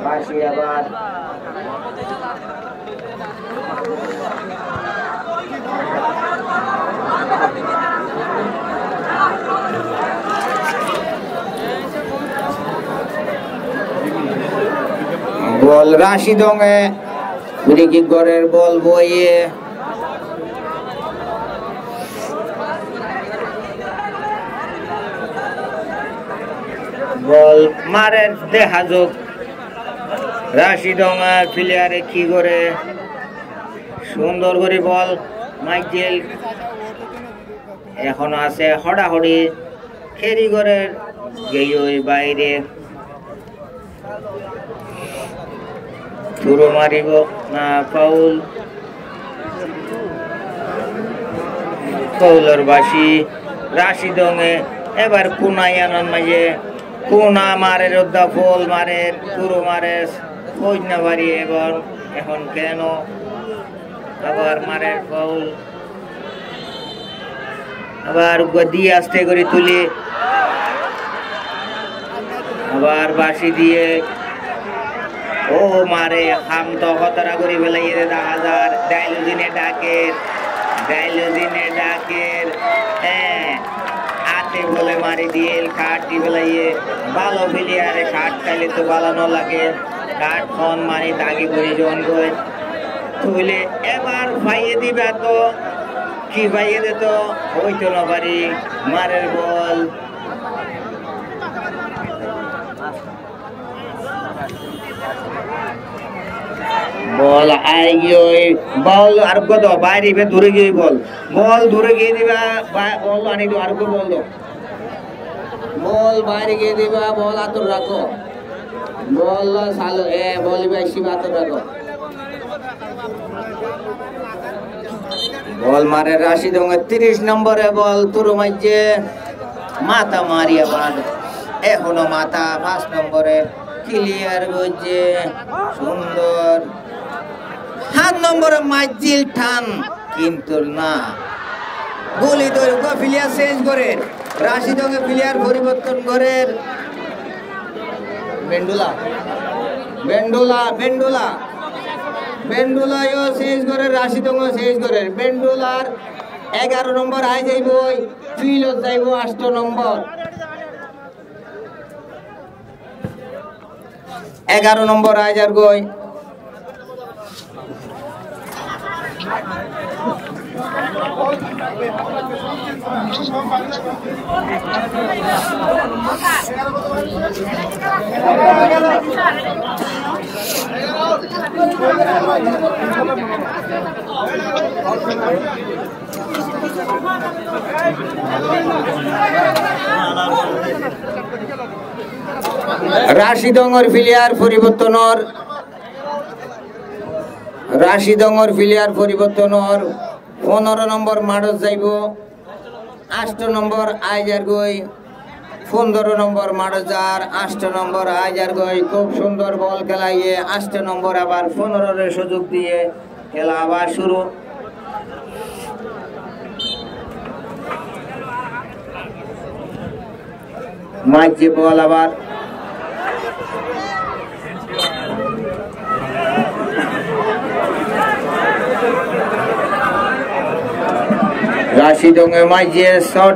বাসি আবার বল রাশিদঙে কি গরের বল বইয়ে বল মারে দেখা যোগ রাশিদঙা প্লেয়ারে কি করে সুন্দর করে বল মাইকেল এখন আছে হড়াহড়ি খেরি গরের গেই বাইরে পুরো মারিব না ফাউল ফাউলের বাসি রাশিদঙে এবার কোনায় আনন্দ মাঝে কোনা মারে রোদ্দা ফল মারে পুরো মারে খোঁজ না পারি এবার এখন কেন আবার মারে ফাউল আবার দিয়ে আস্তে করে তুলি আবার বাসি দিয়ে ও মারে হাম তো হতরা করে ফেলাইয়ে 10,000 ডাইলুজিনে ডাকের হ্যাঁ হাতে বলে মারি দিয়ে কাটটি ফেলাইয়ে ভালো প্লেয়ারে কাট খাইলে তো বালানো লাগে কাট ফোন মারি দাগি করে জন করে তুলে এবার পাইয়ে দিবে তো কি পাইয়ে দে তো হইতো না পারি মারের বল বল আই বল আর কত বাইরে দূরে গিয়ে বল দূরে গিয়ে দিবা বল আনি আর বল দো বল বাইরে গিয়ে দিবা বল আতর রাখো বল সালো বল বেশি আতর রাখো বল মারে রাশিদঙে 30 নম্বরে বল তুরু মাইজে মাথা মারিয়া বাদ এখনো মাথা 5 নম্বরে ক্লিয়ার হচ্ছে সুন্দর 7 নম্বরে মাইজিল টান কিন্তু না গুলি ধরে প্লেয়ার চেঞ্জ করে রাশিদঙে প্লেয়ার পরিবর্তন করে বেন্ডুলা চেঞ্জ করে রাশিদঙে চেঞ্জ করে বেন্ডুলার 11 নম্বর আই যাইব ফিলত যাইব 8 নম্বর 11 নম্বর আই যার গই রাশিদঙ্গর প্লেয়ার পরিবর্তনর 15 নম্বর মাডস যাইব 8 নম্বর আইজার গই 15 নম্বর মাডজার 8 নম্বর আইজার গই খুব সুন্দর বল খেলাইয়ে 8 নম্বর আবার 15 এর সুযোগ দিয়ে খেলা আবার শুরু মাঝে বল আবার রাশিদঙ্গে মাঝে শট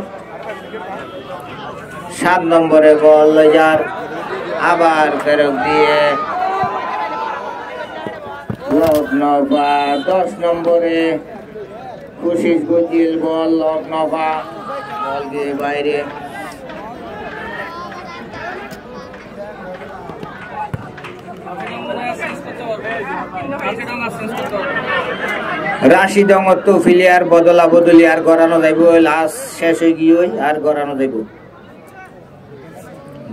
7 নম্বরে বল যার আবার ফেরত দিয়ে 10 নম্বরে খুশিস গুজিল বল লকনফা বল গিয়ে বাইরে রাশিদঙ্গ তো ফিলিয়ার বদলা বদলি আর গড়ানো যাইব লাস্ট শেষ হয়ে গিয়ে আর গড়ানো যাইব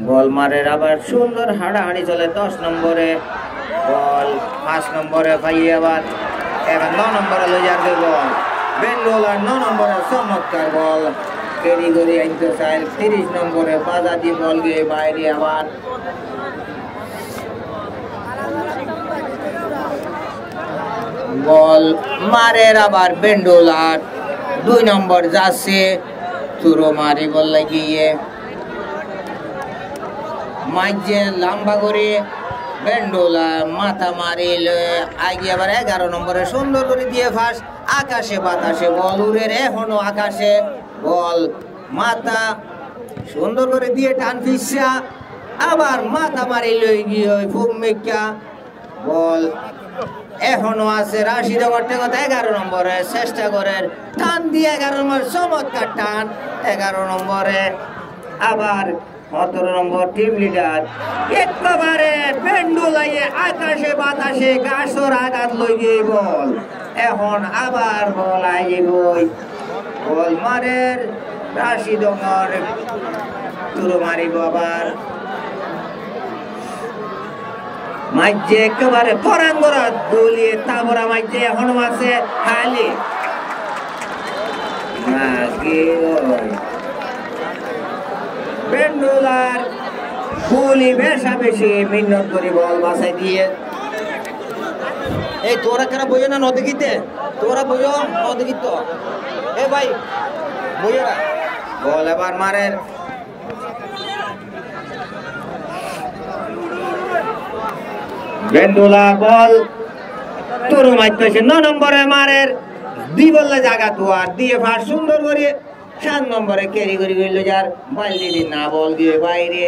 বল মারের আবার সুন্দর হাড়াহাড়ি চলে 10 নম্বরে বল 5 নম্বরে পাইয়ে আবার 9 নম্বরে লইয়ার বল বেঙ্গল আর 9 নম্বরে চমৎকার বল কেরি করে আনতে চাই 30 নম্বরে বাজা দিয়ে বল গিয়ে বাইরে আবার বল মারের আবার বেন্ডুল আর 2 নম্বর যাচ্ছে তুরো মারি বল লাগিয়ে মাঝে লম্বা করে বেন্ডুলা মাথা মারিল আগে আবার 11 নম্বরে সুন্দর করে দিয়ে ফাঁস আকাশে বাতাসে বল উড়ে এখনো আকাশে বল মাথা সুন্দর করে দিয়ে টান ফিসা আবার মাথা মারিল গিয়ে ফুমিকা বল এখনো আছে রাশিদঙ্গর 11 নম্বরে চেষ্টা করে টান দিয়ে 11 নম্বর চমৎকার টান 11 নম্বরে আবার 17 নম্বর টিম লিডার একেবারে পেন্ডুলাইয়ে আকাশে বাতাসে গাছর আঘাত লই গিয়ে বল এখন আবার বল আইব বল মারের রাশিদঙ্গর তুলো মারিব আবার মাঝে একেবারে পরাঙ্গরা দলিয়ে তাবরা মাঝে এখনো আছে খালি বেন্ডুলার ফুলি বেশা বেশি মিন্নত করে বল বাসাই দিয়ে এই তোরা কেন বইও না নদীতে তোরা বইও নদীত এ ভাই বইও না বল এবার মারের বেন্ডুলা বল তোর মাইতেছে 9 নম্বরে মারের 2 বললে জায়গা তো আর দিয়ে ফার সুন্দর করে 7 নম্বরে ক্যারি করে গেল যার বালতি দিন না বল দিয়ে বাইরে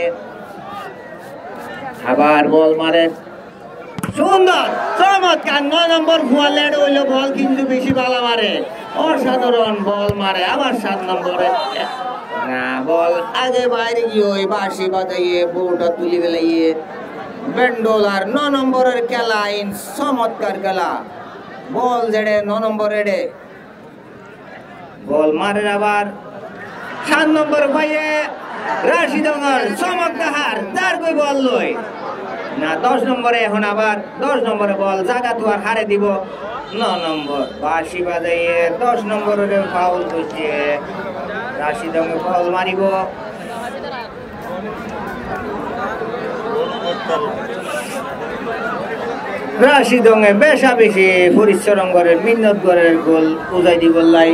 আবার বল মারে সুন্দর চমৎকার 9 নম্বর ফুয়ালেড হইলো বল কিন্তু বেশি ভালো মারে অসাধারণ বল মারে আবার 7 নম্বরে না বল আগে বাইরে গিয়ে ওই বাঁশি বাজাইয়ে বউটা তুলি গেলাইয়ে বেন্ডোলার 9 নম্বরের খেলা ইন চমৎকার খেলা বল জেড়ে 9 নম্বরে বল মারে আবার 7 নম্বর ভাইয়ে রাশিদঙ্গর চমৎকার তার কই বল লই না 10 নম্বরে এখন আবার 10 নম্বরে বল জায়গা তো আর হারে দিব 9 নম্বর বাঁশি বাজাইয়ে 10 নম্বরের ফাউল করছে রাশিদঙ্গ বল মারিব রাশিদঙ্গে বেশা বেশি পরিশ্রম করে মিন্নত করে গোল উজাই দিব লাই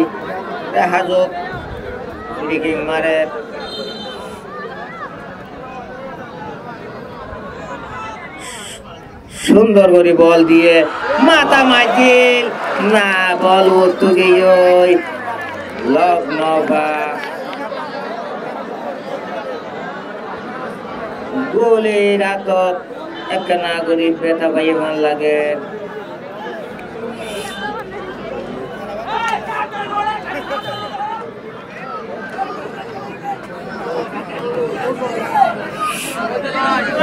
দেখা যাক ফ্রিকিং মারে সুন্দর করে বল দিয়ে মাথা মাইছিল না বল উঠতে গিয়ে লগ্নবা গোলে রাতত একটা নাগরিক ব্যথা পাইয়ে মন লাগে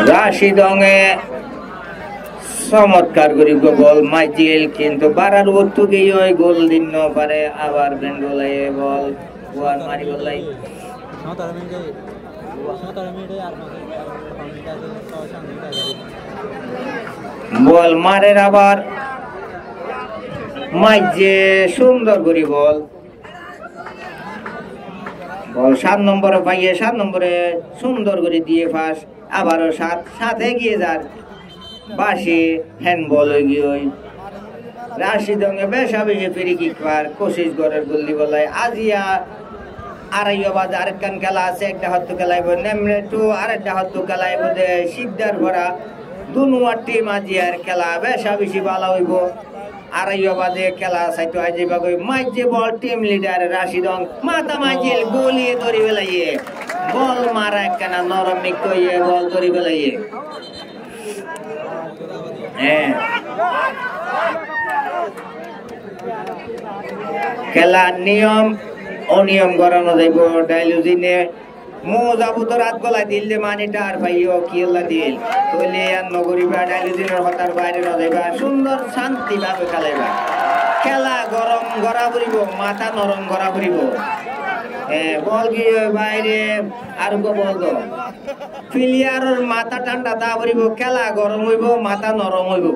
রাশিদঙ্গে চমৎকার করে বল মাইজিল কিন্তু বারার উত্তু গিয়ে গোল দিন পারে আবার বেঙ্গলাইয়ে বল ওয়ার মারি বলাই বল মারের আবার মাইজে সুন্দর করি বল 7 নম্বরে পাইয়ে 7 নম্বরে সুন্দর করে দিয়ে ফাঁস আবারও 7 এগিয়ে যার বাসি হ্যান্ড বল হয়ে গিয়ে রাশিদ বেশা বেশি ফ্রি কিক পার কোশিশ করার গুল্লি বলায় আজিয়া আড়াইও বাজে আরেকখান খেলা আছে একটা হত্য খেলাইব নেমরে টু আরেকটা হত্য খেলাইব সিদ্ধার ভরা দুনুয়ার টিম আজিয়ার খেলা বেশা বেশি ভালো হইব আড়াইও বাজে খেলা সাইতো আইজে বাগই মাইজে বল টিম লিডার রাশিদং মাথা মাইজিল গোলিয়ে ধরি বেলাইয়ে বল মারা একখানা নরম মিকইয়ে বল ধরি বেলাইয়ে হ্যাঁ খেলার নিয়ম অনিয়ম করানো যাইব ডাইলুজিনে মোজাবু তো রাত গলা দিল দে মানিটা আর ভাইও কিল্লা দিল তইলে আর নগরিবা ডাইলুজিনের হতার বাইরে ন যাইবা সুন্দর শান্তি ভাবে খেলাইবা খেলা গরম গড়া পড়িব মাথা নরম গড়া পড়িব বল গিয়ে বাইরে আর বল দো প্লেয়ারের মাথা ঠান্ডা দা পড়িব খেলা গরম হইব মাথা নরম হইব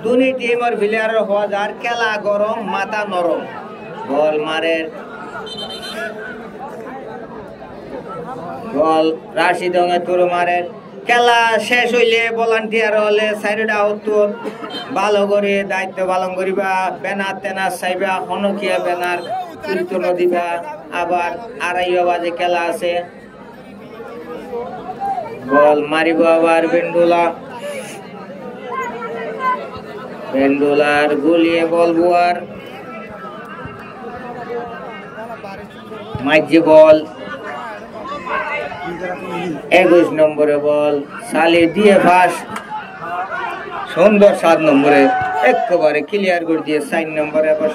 দুই টিমের প্লেয়ারের হওয়া যার খেলা গরম মাথা নরম বল মারে বল রাশিদ তোর মারে খেলা শেষ হইলে ভলান্টিয়ার হলে সাইড আউট ভালো করে দায়িত্ব পালন করিবা ব্যানার তেনার চাইবা হনকিয়া ব্যানার কীর্তন দিবা আবার আড়াইও বাজে খেলা আছে বল মারিব আবার বেন্ডুলার গুলিয়ে বলবো আর মাইজি বল 21 নম্বরে বল সালি দিয়ে ফাঁস সুন্দর 7 নম্বরে একেবারে ক্লিয়ার করে দিয়ে 4 নম্বরে আবার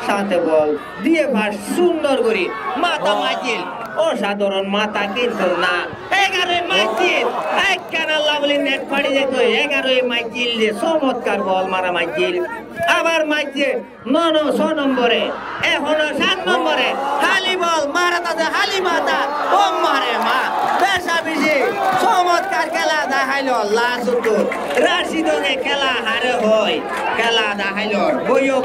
7 বল দিয়ে ফাঁস সুন্দর করে মাথা মাইজিল অসাধারণ মাথা কিন্তু না 11 মাইজিল একখানা লাভলি নেট ফাড়ি যেত 11 মাইজিল যে চমৎকার বল মারা মাইজিল আবার মাইজে 6 নম্বরে এখনো 7 নম্বরে হালি বল মারা তাতে হালি মাথা ও মারে মা বেশা বেশি চমৎকার খেলা দেখাইলো লাস্ট রাশিদকে খেলা হারে হয় খেলা দেখাইলো বইও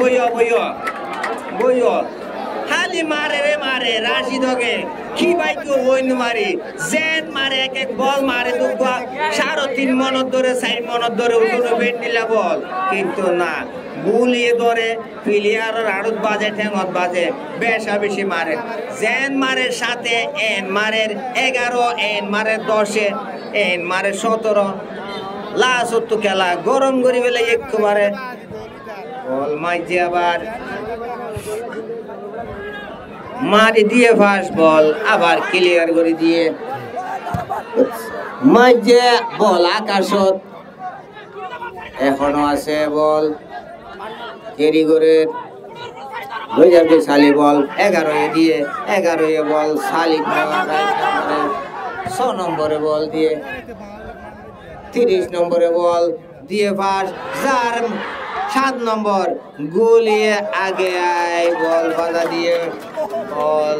হালি মারে রে মারে রাশিদকে কি বাইকো হইন মারি জেন মারে এক বল মারে দুগা 3.5 মন ধরে 4 মন ধরে উঠনো বেট নিলা বল কিন্তু না গুলিয়ে ধরে প্লেয়ারের আড়ত বাজে ঠেঙত বাজে বেশা বেশি মারে জেন মারে 7 এন মারে 11 এন মারে 10 এন মারে 17 লাস্ট খেলা গরম করি বেলা একবারে বল মাইজে আবার মারি দিয়ে ফাঁস বল আবার ক্লিয়ার করে দিয়ে মাঝে বল আকাশত এখনো আছে বল কেরি করে 2000 সালি বল 11 দিয়ে 11 বল সালিক 6 নম্বরে বল দিয়ে 30 নম্বরে বল দিয়ে ফাঁস 7 নম্বর গুলিয়ে আগে আয় বল বাধা দিয়ে বল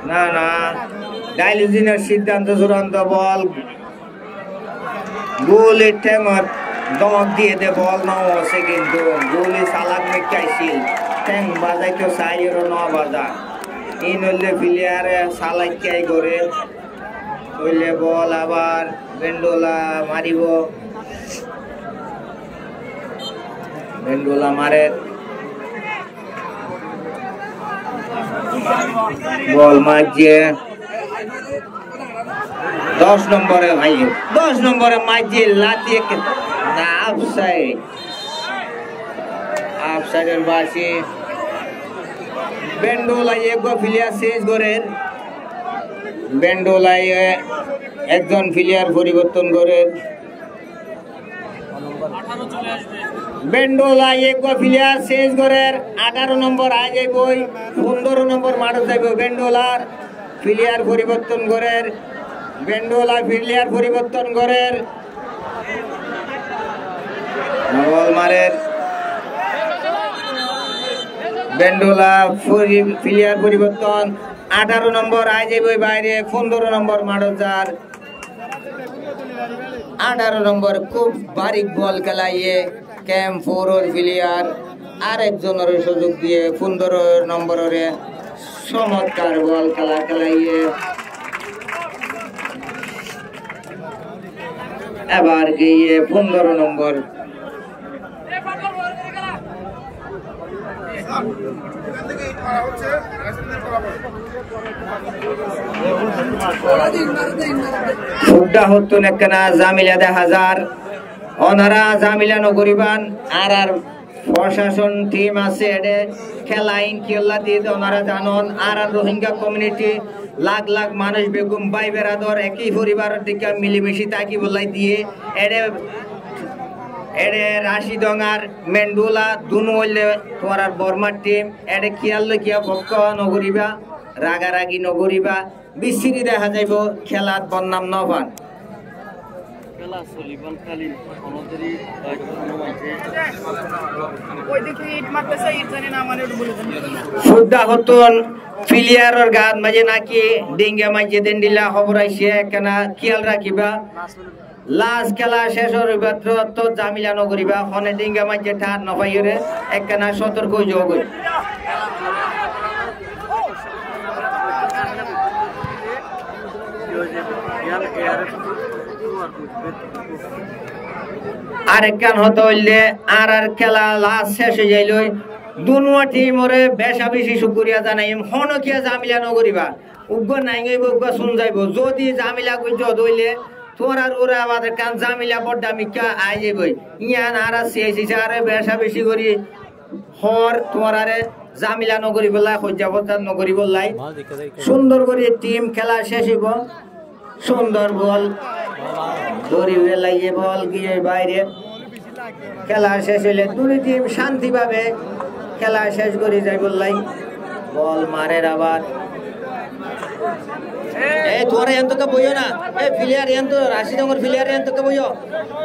না ডাইলুজিনের সিদ্ধান্ত চূড়ান্ত বল গুলির ঠেঙত দমক দিয়ে দে বল নাও আছে কিন্তু গুলি সালাক মেকাইছিল ঠেং বাজাইতো 9 বাজা এই নইলে প্লেয়ারে সালাইকাই করে হইলে বল আবার বেন্ডোলা মারিব বেন্ডোলা মারে বল মাঝে 10 নম্বরে ভাই 10 নম্বরে মাঝে লাতি না আফসাইডের বাসি বেন্ডোলা এগো প্লেয়ার শেষ করে বেন্ডোলাই একজন প্লেয়ার পরিবর্তন করে বেন্ডোলা এগো প্লেয়ার শেষ করে 18 নম্বর আয় যাইব 15 নম্বর মাঠে যাইব বেন্ডোলার প্লেয়ার পরিবর্তন করে বেন্ডোলা প্লেয়ার পরিবর্তন করে বল মারে বেন্ডোলা প্লেয়ার পরিবর্তন 18 নম্বর আই যাইব বাইরে 15 নম্বর মাডজার 18 নম্বর খুব বারিক বল খেলাইয়ে ক্যাম্প 4 প্লেয়ার আরেকজনের সুযোগ দিয়ে 15 নম্বরে চমৎকার বল খেলাইয়ে এবার গিয়ে 15 নম্বর ফুড্ডা হতুন একখানা জামিলা 1000 ওনারা জামিলা নগরিবান আর প্রশাসন টিম আছে এডে খেলাইন কিল্লা দিয়ে ওনারা জানন আর রোহিঙ্গা কমিউনিটি লাখ লাখ মানুষ বেগম ভাই বেরাদর একই পরিবারের দিকে মিলেমিশে তাকি বলাই দিয়ে এডে রাশিডঙ্গার মেন্ডুলা দুনো হইলে তোমার বর্মার টিম এডে খেয়াল কিয়া পক্ষ নগরিবা রাগারাগি নগরিবা বিচ্ছিরি দেখা যাইব খেলাত বন্যাম নবান ফুড্ডা হতন প্লেয়ারের গান মাঝে নাকি ডিঙ্গা মাঝে দেন্ডিলা খবর আইছে কেনা খেয়াল রাখিবা লাস্ট খেলা শেষ হইবার তো জামিলা নগরিবা হনে ডিঙ্গা মাঝে ঠার নপাইরে একখানা সতর্ক যোগ আরেকখান হতে হইলে আর খেলা লাস্ট শেষ হয়ে যাইল দুনুয়া টিমরে বেশা বেশি শুক্রিয়া জানাই হনকিয়া জামিলা নগরিবা উগ্র নাই গইব উগ্র শুন যাইব যদি জামিলা কইছ হইলে তোরার ওরা আমাদের কান জামিলা বড় মিকা আই যাইবই ইয়ান আর সিএসি আরে বেশা বেশি করি হর তোরারে জামিলা নগরি বললাই হজ্জাবতার নগরি বললাই সুন্দর করে টিম খেলা শেষ হইব সুন্দর বল দড়িয়ে লাগিয়ে বল গিয়ে বাইরে খেলা শেষ হইলে দুই টিম শান্তিভাবে খেলা শেষ করে যাই বললাই বল মারের আবার এই তোরা এন্তকে বইও না এই প্লেয়ার এন্ত রাশিডঙ্গর প্লেয়ার এন্তকে বইও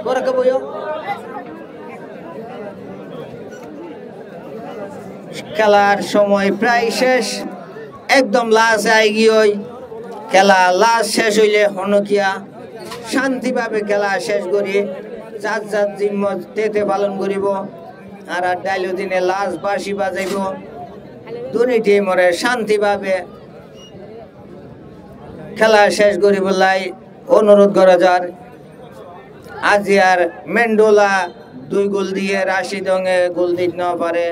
তোরা কে বইও খেলার সময় প্রায় শেষ একদম লাস্ট আই গিয়ে খেলা লাস্ট শেষ হইলে হনকিয়া শান্তিভাবে খেলা শেষ করি যার যার জিম্মত তেতে পালন করিব আর ডাইলো দিনে লাস্ট বাঁশি বাজাইব দুই টিমরে শান্তিভাবে খেলা শেষ করি বলাই অনুরোধ করা যার আজি আর মেন্ডোলা 2 গোল দিয়ে রাশিডঙ্গে গোল দিতে না পারে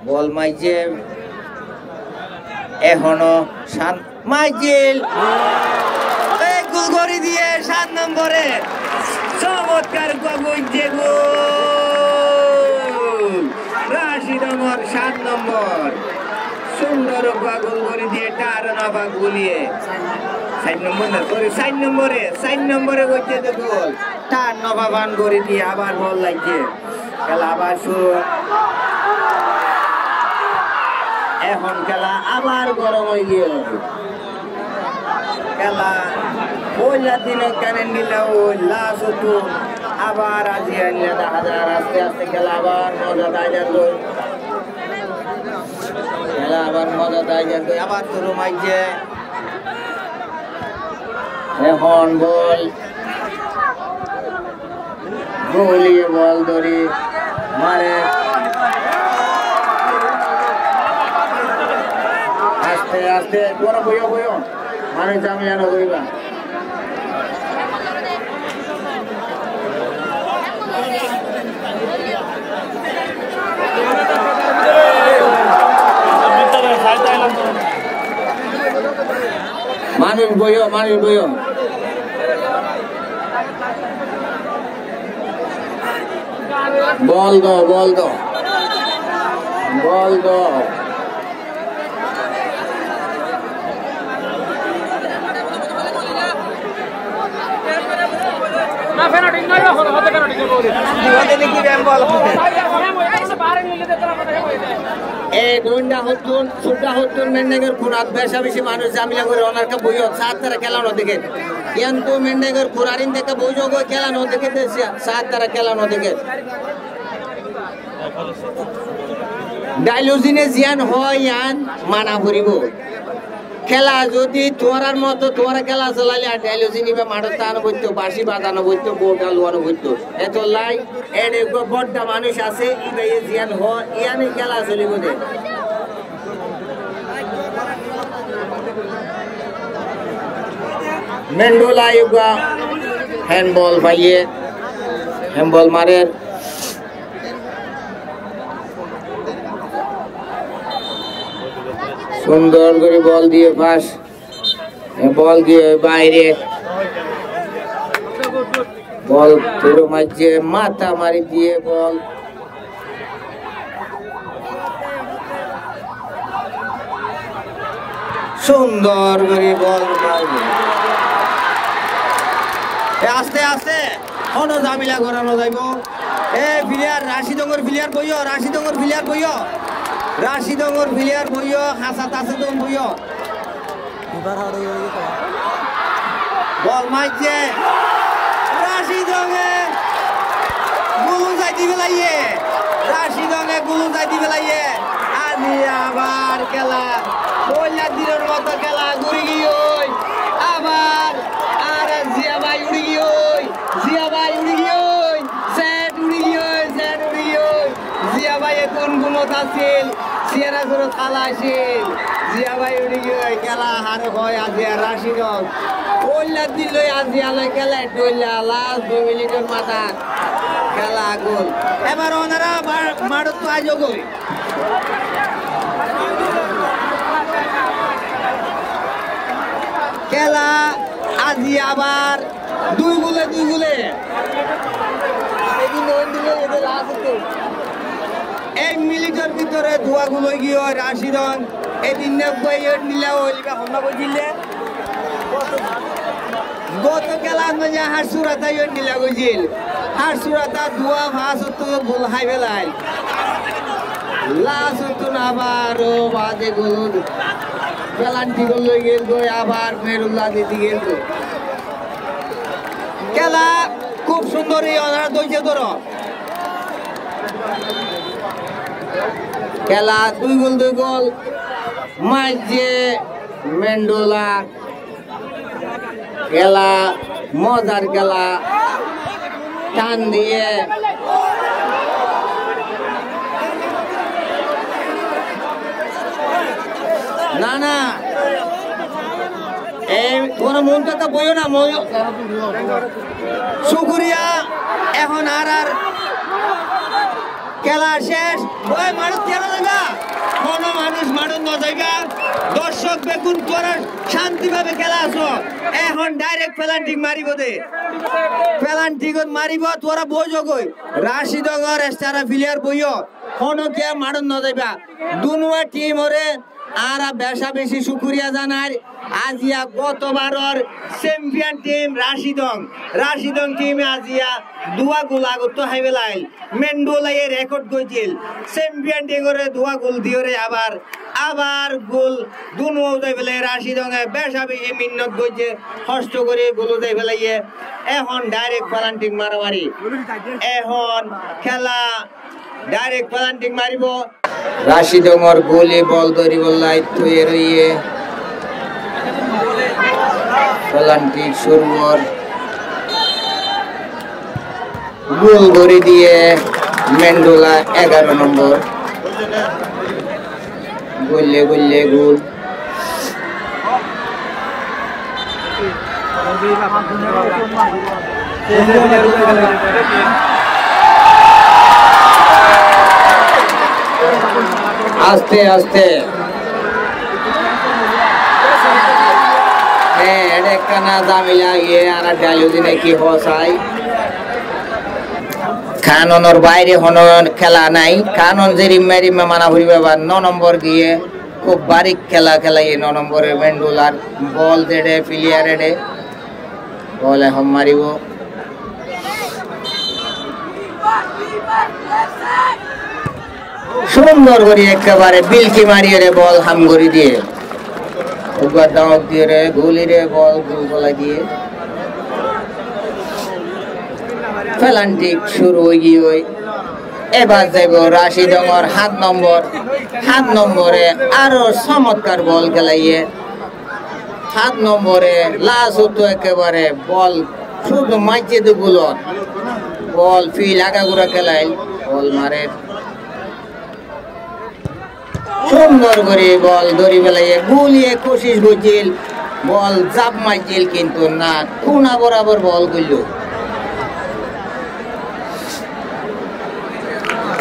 বল মাইজে এখনো মাইজিল গোল করে দিয়ে 7 নম্বরে চমৎকার রাশিডঙ্গর 7 নম্বর সুন্দর গোল করে দিয়ে টার নবা গুলিয়ে 4 নম্বর না সরি 4 নম্বরে গইছে তো গোল টার নবা বান করে দিয়ে আবার বল লাগছে খেলা আবার শুরু এখন খেলা আবার গরম হয়ে গিয়ে খেলা পয়লা দিনে কারেন্ট নিলে ওই লাশ হতো আবার আজি আনলে 10,000 আস্তে আস্তে খেলা আবার মজা দেয় যেত খেলা আবার মজা দেয় যেত আবার তো রুমাইছে এখন বল গোলিয়ে বল ধরি মারে আস্তে আস্তে বড় বইও মানে জামিলা নগরিবা মানুষ বইও বল দো এই দুইটা হতুন সুটা হতুন মেন্ডেগের খুনাত বেশা বেশি মানুষ জামিলা করে ওনারকে বইও সাত তারা খেলানো দিকে কিন্তু মেন্ডেগের খুরারিন থেকে বইজো গো খেলানো দিকে সাত তারা খেলানো দিকে ডাইলুজিনে জিয়ান হয় ইয়ান মানা করিব খেলা যদি তোরার মতো তোরা খেলা চালালে আর ডাইলুজিনি বা মাঠত টানো বইতো বাঁশি বাজানো বইতো বোটা লুয়ানো বইতো এত লাই এর বড্ডা মানুষ আছে ইবে জিয়ান হয় ইয়ানি খেলা চলিব দে মেন্ডোলা ইউগা হ্যান্ডবল ভাইয়ে হ্যান্ডবল মারে সুন্দর করে বল দিয়ে পাস বল দিয়ে বাইরে বল পুরো মাঝে মাথা মারি দিয়ে বল সুন্দর করে বল আস্তে আস্তে কোনো ঝামেলা করানো যাইব এ প্লেয়ার রাশিদঙ্গর প্লেয়ার বইও রাশিদঙ্গর প্লেয়ার বইও রাশিদঙ্গর প্লেয়ার বইও হাসা তাসে দন বইও বল মাইছে রাশিদঙ্গে গুলু যাইতে বেলাইয়ে রাশিদঙ্গে গুলু যাইতে বেলাইয়ে আজি আবার খেলা বইলা দিনের মতো খেলা ঘুরে গিয়ে আবার আর জিয়া ভাই উড়ে গিয়ে জিয়া ভাই উড়ে গিয়ে সেট উড়ে গিয়ে সেট উড়ে গিয়ে জিয়া ভাই কোন গুমত আছিল সিয়ারা করে খালা আছিল জিয়া ভাই উড়ে গিয়ে খেলা হার হয় আজি রাশিদং বইলা দিল আজি আলাই খেলা ডইলা লাস্ট 2 মিনিটের মাথা খেলা গোল এবার ওনারা মারত তো আজও গই খেলা আজি আবার দুই গুলে 1 মিনিটের ভিতরে দুয়া গুলো গিয়ে রাশিদন এদিন নিলে গত খেলা হার সুরাতা নিলা গেছিল হার সুরাতা দুয়া ভাস গোল হাই বেলাই লাস্ট আবার বাদে গোল পেলান্টি গোল লই গেল গই আবার মেরুল্লাহ দিতে গেল খেলা খুব সুন্দর এই অনার দইছে ধর খেলা 2 গোল মাঝে মেন্ডোলা খেলা মজার খেলা টান দিয়ে না না এই কোন মনটা তো বইও না শুকরিয়া এখন আর খেলা শেষ ওই মানুষ খেলা জায়গা কোনো মানুষ মানুষ ন জায়গা দর্শক বেগুন করার শান্তিভাবে খেলা আসো এখন ডাইরেক্ট পেলান্টিক মারিব দে পেলান্টিক মারিব তোরা বইজ গই রাশিদঙ্গর এস্টারা প্লেয়ার বইও কোনো কে মানুষ ন যাইবা দুনুয়া টিম ওরে আর বেশা বেশি শুকরিয়া জানার আজিয়া গতবারর চ্যাম্পিয়ন টিম রাশিদং টিমে আজিয়া দুয়া গোল আগত হাইবেলাইল মেন্ডোলাই রেকর্ড গইছিল চ্যাম্পিয়ন টিমরে দুয়া গোল দিওরে আবার গোল দুনো যাই ফেলে রাশিদং বেশা বেশি মিন্নত গইছে কষ্ট করে গোল যাই ফেলাইয়ে এখন ডাইরেক্ট পেনাল্টি মারামারি এখন খেলা ডাইরেক্ট পেনাল্টি মারিব রাশিদঙ্গর গোলে বল ধরি বললাই থয়ে রইয়ে পেনাল্টি শুরুর গোল ধরে দিয়ে মেন্ডোলা 11 নম্বর গোলে গোল আস্তে আস্তে কানা জামিলা ইয়ে আর ডাইলুজিনে কি হসাই কাননের বাইরে হন খেলা নাই কানন যে রিমে মানা ভরিবে 9 নম্বর গিয়ে খুব বারিক খেলা খেলাই 9 নম্বরে মেন্ডোলার বল দেড়ে প্লেয়ার এডে বল এখন মারিব সুন্দর করে একেবারে বিলকি মারিয়ে রে বল হাম করে দিয়ে একবার দাঁত দিয়ে রে গোলি রে বল গোল গলা দিয়ে পেনাল্টি শুরু হয়ে গিয়ে এবার যাইব রাশিদঙ্গর 7 নম্বর। 7 নম্বরে আরো চমৎকার বল খেলাইয়ে। 7 নম্বরে লাস্ট হতো একেবারে বল শুধু মাইছে দুগুলো বল ফিল আগাগুড়া খেলাই বল মারে সুন্দর করে বল ধরি ফেলাইয়ে গুলিয়ে কোশিশ করছিল বল জাপ মাইছিল কিন্তু না কোনা বরাবর বল গইল।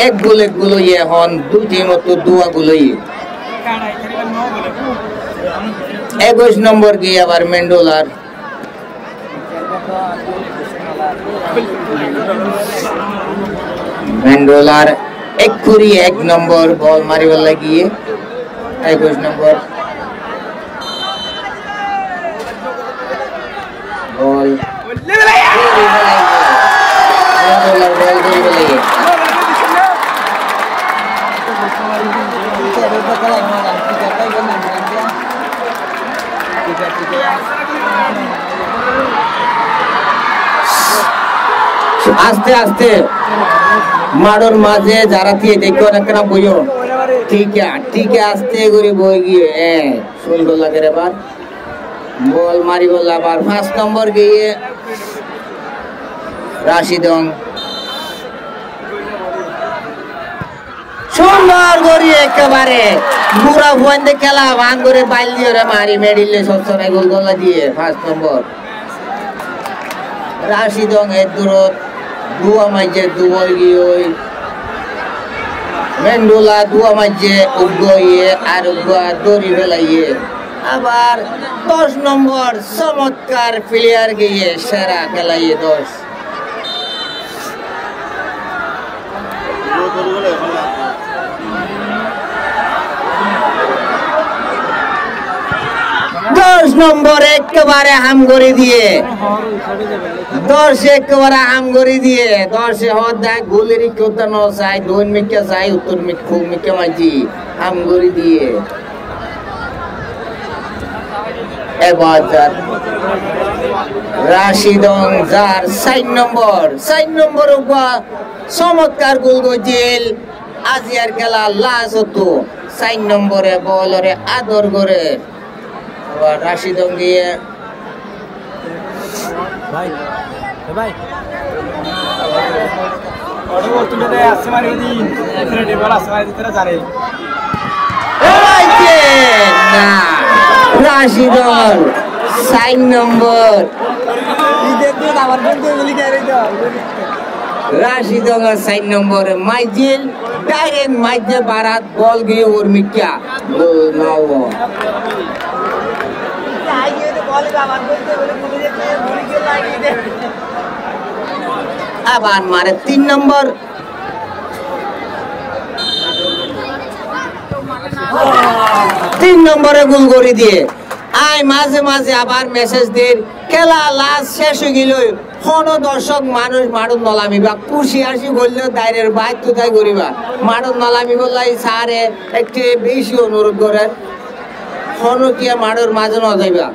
এক গুলো এখন দুটি মতো দুয়া গুলো 21 নম্বর গিয়ে আবার মেন্ডোলার এক্ষুরি 1 নম্বর বল মারিবার লাগিয়ে 21 নম্বর বল আস্তে আস্তে মাড়োর মাঝে যারা দিয়ে দেখো না বইও ঠিক আস্তে করে বই গিয়ে শুনল লাগে এবার বল মারি বল আবার 5 নম্বর গিয়ে রাশিদং সুন্দর করি একেবারে বুড়া ভুয়ান খেলা ভাঙ করে বাইল দিয়ে মারি মেডিলে সবসময় গোল গোলা দিয়ে 5 নম্বর রাশিদং এর দূরত দুয়া মাঝে দুবল গিয়ে ওই মেন্ডোলা দুয়া মাঝে উগিয়ে আর দড়ি ফেলাইয়ে আবার 10 নম্বর চমৎকার প্লেয়ার গিয়ে সেরা খেলাইয়ে 10 নম্বর একেবারে হাম করে দিয়ে 10 একেবারে হাম করে দিয়ে 10 হদ দেখ গোলেরই কথা ন চাই দৈন মিকে চাই উত্তর মিকে মাঝি হাম করে দিয়ে এবার রাশিদং যার 4 নম্বর চমৎকার গোল গজিল আজিয়ার খেলা লাস হতো 4 নম্বরে বলরে আদর করে রাশিদং গিয়ে রাশিদং 4 নম্বর রাশিদং 4 নম্বর মাইজিল ডাইরেক্ট মাইজে বারাত বল গিয়ে ওর মিক্কা আবার মারে 3 নম্বর নম্বরে গোল করে দিয়ে আই মাঝে মাঝে আবার মেসেজ দিন খেলা লাস্ট শেষ হয়ে গেল কোনো দর্শক মানুষ মাড়ুন নলামি বা খুশি আসি বললেও দায়ের বাইর তো তাই করিবা মাড়ুন নলামি বললাই সারে একটু বেশি অনুরোধ করেন কোনো কি মাড়ুর মাঝে ন যাইবা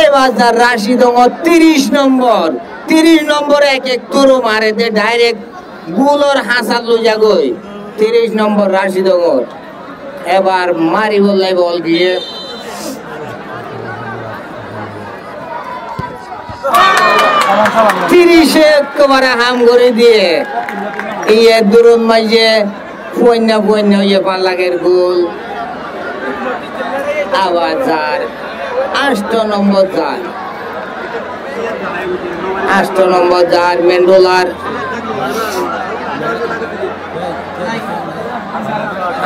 এবার রাশিদং 30 নম্বর এক তুরো মারে দে ডাইরেক্ট গুলোর হাসাল লইয়া গই 30 নম্বর রাশিদং এবার মারি বললাই বল গিয়ে 30 একেবারে হাম করে দিয়ে ইয়ে দূরন মাঝে পয়না ইয়ে 5 লাখের গোল আবার যার 8 নম্বর যার মেন্ডোলার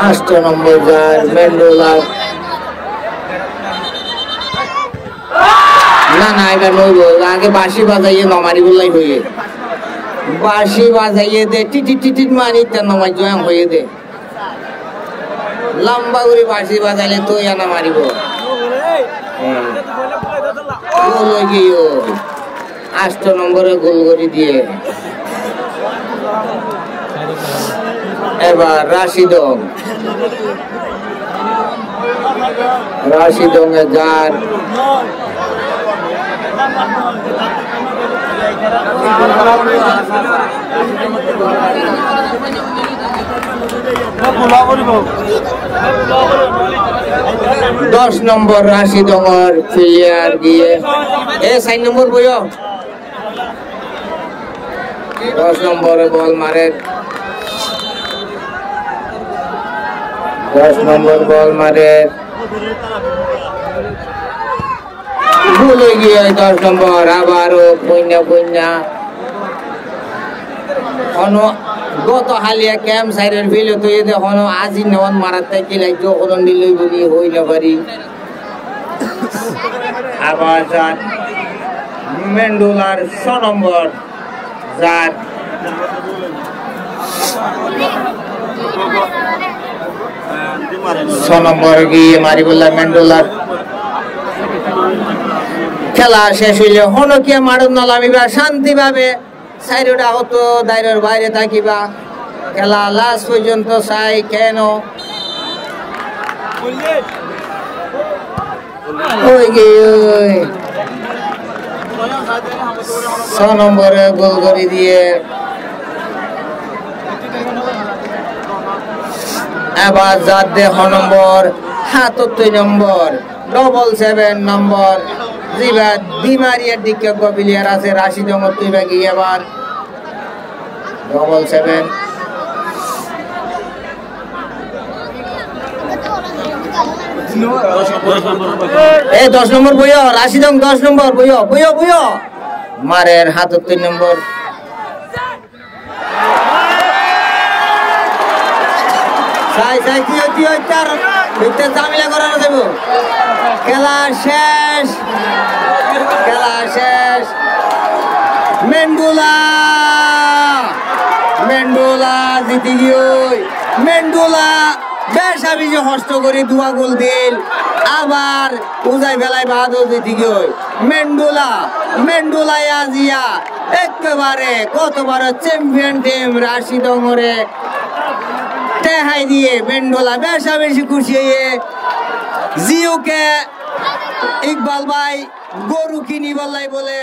8 নম্বর যার মেন্ডোলার না এবার নইব আগে বাঁশি বাজাইয়ে নমারি বললাই হইয়ে বাঁশি বাজাইয়ে দে টিটি মারি তার নমাই জয়াম হয়ে দে লম্বা করে বাঁশি বাজাইলে তো না মারিব গোল হয়ে গিয়ে 8 নম্বরে গোল করে দিয়ে এবার রাশিদং এ যার দশ নম্বর রাশি ডঙ্গর প্লেয়ার গিয়ে 4 নম্বর বইও 10 নম্বরে বল মারে 10 নম্বর বল মারে ভুলে গিয়ে 10 নম্বর আবারও পইনা গত হালিয়া ক্যাম্প সাইডের ফিলে তো এতে হনো আজি নন মারাতে কি লাগতো কোন দিলই বলি হই না পারি আবার যার মেন্ডুলার 6 নম্বর যার নম্বর গিয়ে মারি বললাম মেন্ডুলার খেলা শেষ হইলে হনো কে মারুন নামিবা শান্তি ভাবে সাইডটা হতো দায়রের বাইরে থাকিবা খেলা লাস্ট পর্যন্ত চাই কেন ওই গিয়ে 6 নম্বরে গোল করে দিয়ে এবার যার দেহ নম্বর 77 নম্বর 777 নম্বর জিবা বিমারিয়ার দিকে প্লেয়ার আছে রাশি জমত তুইবা গিয়ে এবার 777 এই 10 নম্বর বইও রাশিদং 10 নম্বর বইও মারের 77 নম্বর সাই কি তার ভিতরে ঝামেলা করানো দেব খেলা শেষ মেন্ডুলা জিতে গিয়ে মেন্ডুলা বেশাবি যে হস্ত করে 2 গোল দিল আবার উজাই বেলায় বাদও জিতে গিয়ে মেন্ডুলা আজিয়া একেবারে কতবার চ্যাম্পিয়ন টিম রাশি ডঙ্গরে টেহাই দিয়ে মেন্ডুলা বেশি খুশি হয়ে জিওকে ইকবাল ভাই গরু কিনি বললাই বলে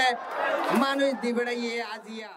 মানুষ দিবে আজিয়া